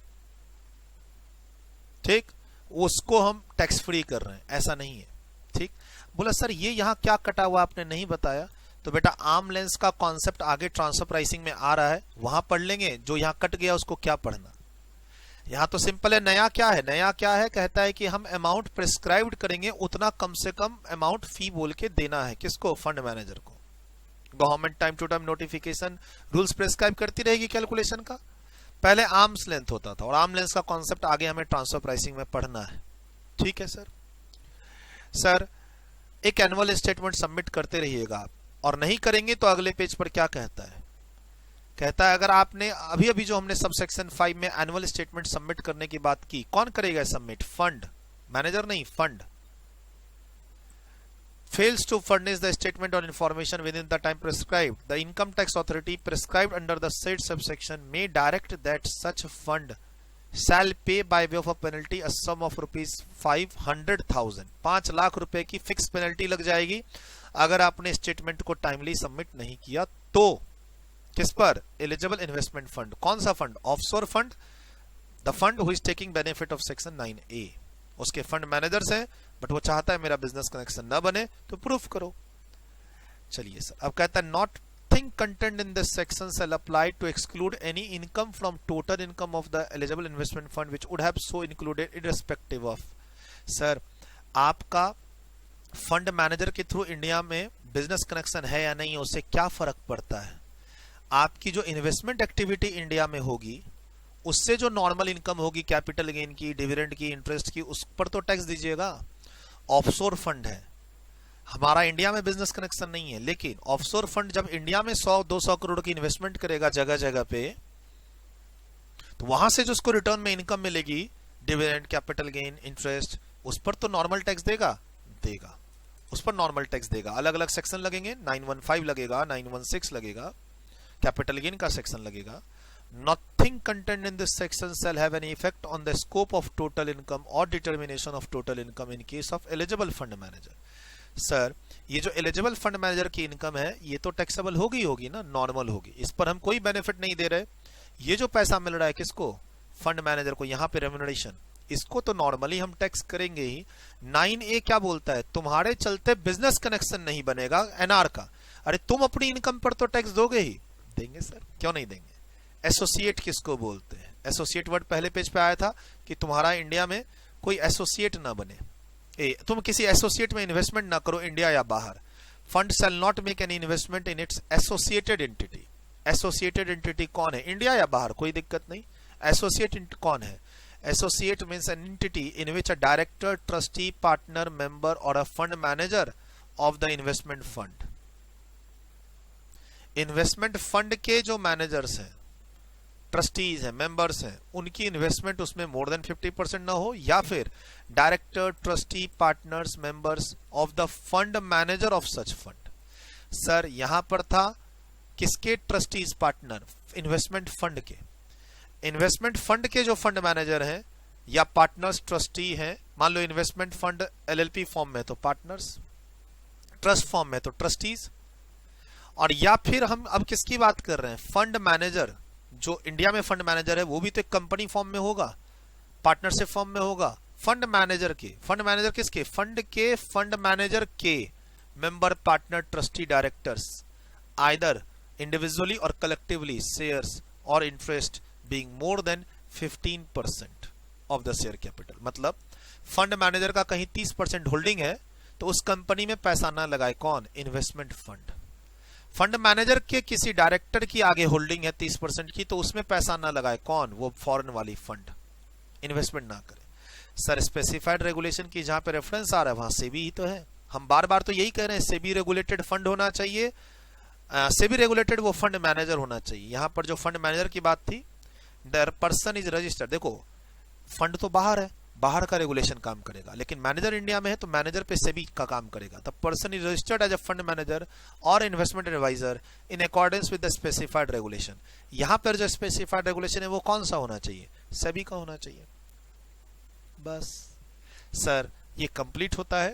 ठीक, उसको हम टैक्स फ्री कर रहे हैं, ऐसा नहीं है। ठीक, बोला सर ये यहाँ क्या कटा हुआ आपने नहीं बताया, तो बेटा आर्म लेंस का कॉन्सेप्ट आगे ट्रांसफर प्राइसिंग में आ रहा है, वहां पढ़ लेंगे। जो यहाँ कट गया उसको क्या पढ़ना, यहाँ तो सिंपल है। नया क्या है? नया क्या है, कहता है कि हम अमाउंट प्रिस्क्राइब्ड करेंगे, उतना कम से कम अमाउंट फी बोल के देना है, किसको? फंड मैनेजर को। Government time to time notification rules prescribe करती रहेगी कैलकुलेशन का। पहले आर्म्स लेंथ होता था, और आर्म लेंथ का कॉन्सेप्ट आगे हमें ट्रांसफर प्राइसिंग में पढ़ना है। ठीक है सर। सर एक एनुअल स्टेटमेंट सबमिट करते रहिएगा आप, और नहीं करेंगे तो अगले पेज पर क्या कहता है? कहता है अगर आपने अभी अभी जो हमने सब सेक्शन 5 में एनुअल स्टेटमेंट सबमिट करने की बात की, कौन करेगा सबमिट? फंड मैनेजर नहीं, fund. fails to furnish the statement or information within the time prescribed, the income tax authority prescribed under the said subsection may direct that such fund shall pay by way of a penalty a sum of ₹500,000, 5 lakh रुपए की fix penalty लग जाएगी अगर आपने statement को timely submit नहीं किया तो। किस पर? Eligible investment fund. कौन सा fund? Offshore fund, the fund who is taking benefit of section 9A। उसके फंड मैनेजर्स हैं, बट वो चाहता है मेरा बिजनेस कनेक्शन ना बने, तो प्रूफ करो। चलिए सर, अब कहता है nothing content in this section shall apply to exclude any income from total income of the eligible investment fund which would have so included irrespective of. Sir आपका fund manager के through India में business connection है या नहीं, उससे क्या फर्क पड़ता है? आपकी जो इन्वेस्टमेंट एक्टिविटी इंडिया में होगी, उससे जो नॉर्मल इनकम होगी, कैपिटल गेन की, डिविडेंड की, इंटरेस्ट की, उस पर तो टैक्स दीजिएगा। ऑफशोर फंड है, हमारा इंडिया में बिजनेस कनेक्शन नहीं है, लेकिन ऑफशोर फंड जब इंडिया में 100-200 करोड़ की इन्वेस्टमेंट करेगा जगह जगह पे, तो वहां से जो उसको रिटर्न में इनकम मिलेगी, डिविडेंड, कैपिटल गेन, इंटरेस्ट, उस पर तो नॉर्मल टैक्स देगा, उस पर नॉर्मल टैक्स देगा। अलग अलग सेक्शन लगेंगे, 915 लगेगा, 916 लगेगा, कैपिटल गेन का सेक्शन लगेगा। Nothing contained in this section shall have any effect on the scope of total income or determination of total income in case of eligible fund manager। Sir ये जो eligible fund manager की income है, ये तो taxable होगी ना, normal होगी, इस पर हम कोई बेनिफिट नहीं दे रहे। ये जो पैसा मिल रहा है किसको? फंड मैनेजर को, यहाँ पे रेम्यूनरेशन, इसको तो नॉर्मली हम टैक्स करेंगे ही। 9A क्या बोलता है? तुम्हारे चलते बिजनेस कनेक्शन नहीं बनेगा एनआर का, अरे तुम अपनी इनकम पर तो टैक्स दोगे ही। देंगे सर, क्यों नहीं देंगे? एसोसिएट किसको बोलते हैं? एसोसिएट वर्ड पहले पेज पे आया था कि तुम्हारा इंडिया में कोई एसोसिएट ना बने, तुम किसी एसोसिएट में इन्वेस्टमेंट ना करो इंडिया या बाहर। Fund shall not make any investment in its associated entity. Associated entity कौन है? इंडिया या बाहर, कोई दिक्कत नहीं। एसोसिएट कौन है? Associate means an entity in which a director, trustee, partner, member or a fund manager of the investment fund. Investment fund के जो मैनेजर्स हैं, ट्रस्टीज हैं, मेंबर्स हैं, उनकी इन्वेस्टमेंट उसमें मोर देन 50% ना हो, या फिर director, trustee, partners, members of the fund manager of such fund. Sir यहां पर था किसके? ट्रस्टीज, पार्टनर, इन्वेस्टमेंट फंड के। इन्वेस्टमेंट फंड के जो फंड मैनेजर हैं या पार्टनर्स, ट्रस्टी हैं, मान लो इन्वेस्टमेंट फंड LLP फॉर्म में तो पार्टनर्स, ट्रस्ट फॉर्म में तो ट्रस्टीज, और या फिर हम अब किसकी बात कर रहे हैं? Fund manager. जो इंडिया में फंड मैनेजर है वो भी तो एक कंपनी फॉर्म में होगा, पार्टनरशिप फॉर्म में होगा, फंड मैनेजर किसके, फंड मैनेजर के member partner trustee directors either individually और कलेक्टिवली शेयर्स और interest being more than 15% of the share capital. मतलब फंड मैनेजर का कहीं 30% होल्डिंग है तो उस कंपनी में पैसा ना लगाए कौन, इन्वेस्टमेंट फंड। फंड मैनेजर के किसी डायरेक्टर की आगे होल्डिंग है 30% की तो उसमें पैसा ना लगाए कौन, वो फॉरेन वाली फंड, इन्वेस्टमेंट ना करे। सर स्पेसिफाइड रेगुलेशन की जहां पे रेफरेंस आ रहा है वहां सेबी ही तो है, हम बार बार तो यही कह रहे हैं सेबी रेगुलेटेड फंड होना चाहिए, सेबी रेगुलेटेड वो फंड मैनेजर होना चाहिए। यहां पर जो फंड मैनेजर की बात थी, द पर्सन इज रजिस्टर्ड, देखो फंड तो बाहर है, बाहर का रेगुलेशन काम करेगा, लेकिन मैनेजर इंडिया में है तो मैनेजर पे सेबी का काम करेगा। The person is registered as a fund manager or investment adviser in accordance with the specified regulation. यहां पर जो स्पेसिफाइड रेगुलेशन है वो कौन सा होना चाहिए, सेबी का होना चाहिए। बस सर ये कंप्लीट होता है।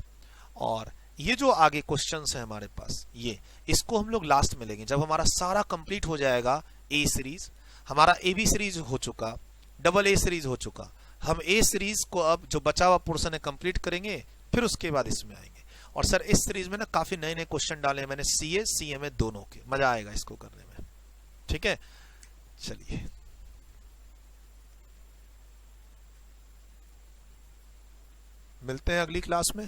और ये जो आगे क्वेश्चंस है हमारे पास, ये इसको हम लोग लास्ट में लेंगे जब हमारा सारा कंप्लीट हो जाएगा। ए सीरीज हमारा ए बी सीरीज हो चुका, डबल ए सीरीज हो चुका, हम ए सीरीज को अब जो बचा हुआ पोर्शन है कंप्लीट करेंगे, फिर उसके बाद इसमें आएंगे। और सर इस सीरीज में ना काफी नए नए क्वेश्चन डाले हैं मैंने, सीए सीएमए दोनों के, मजा आएगा इसको करने में। ठीक है, चलिए मिलते हैं अगली क्लास में।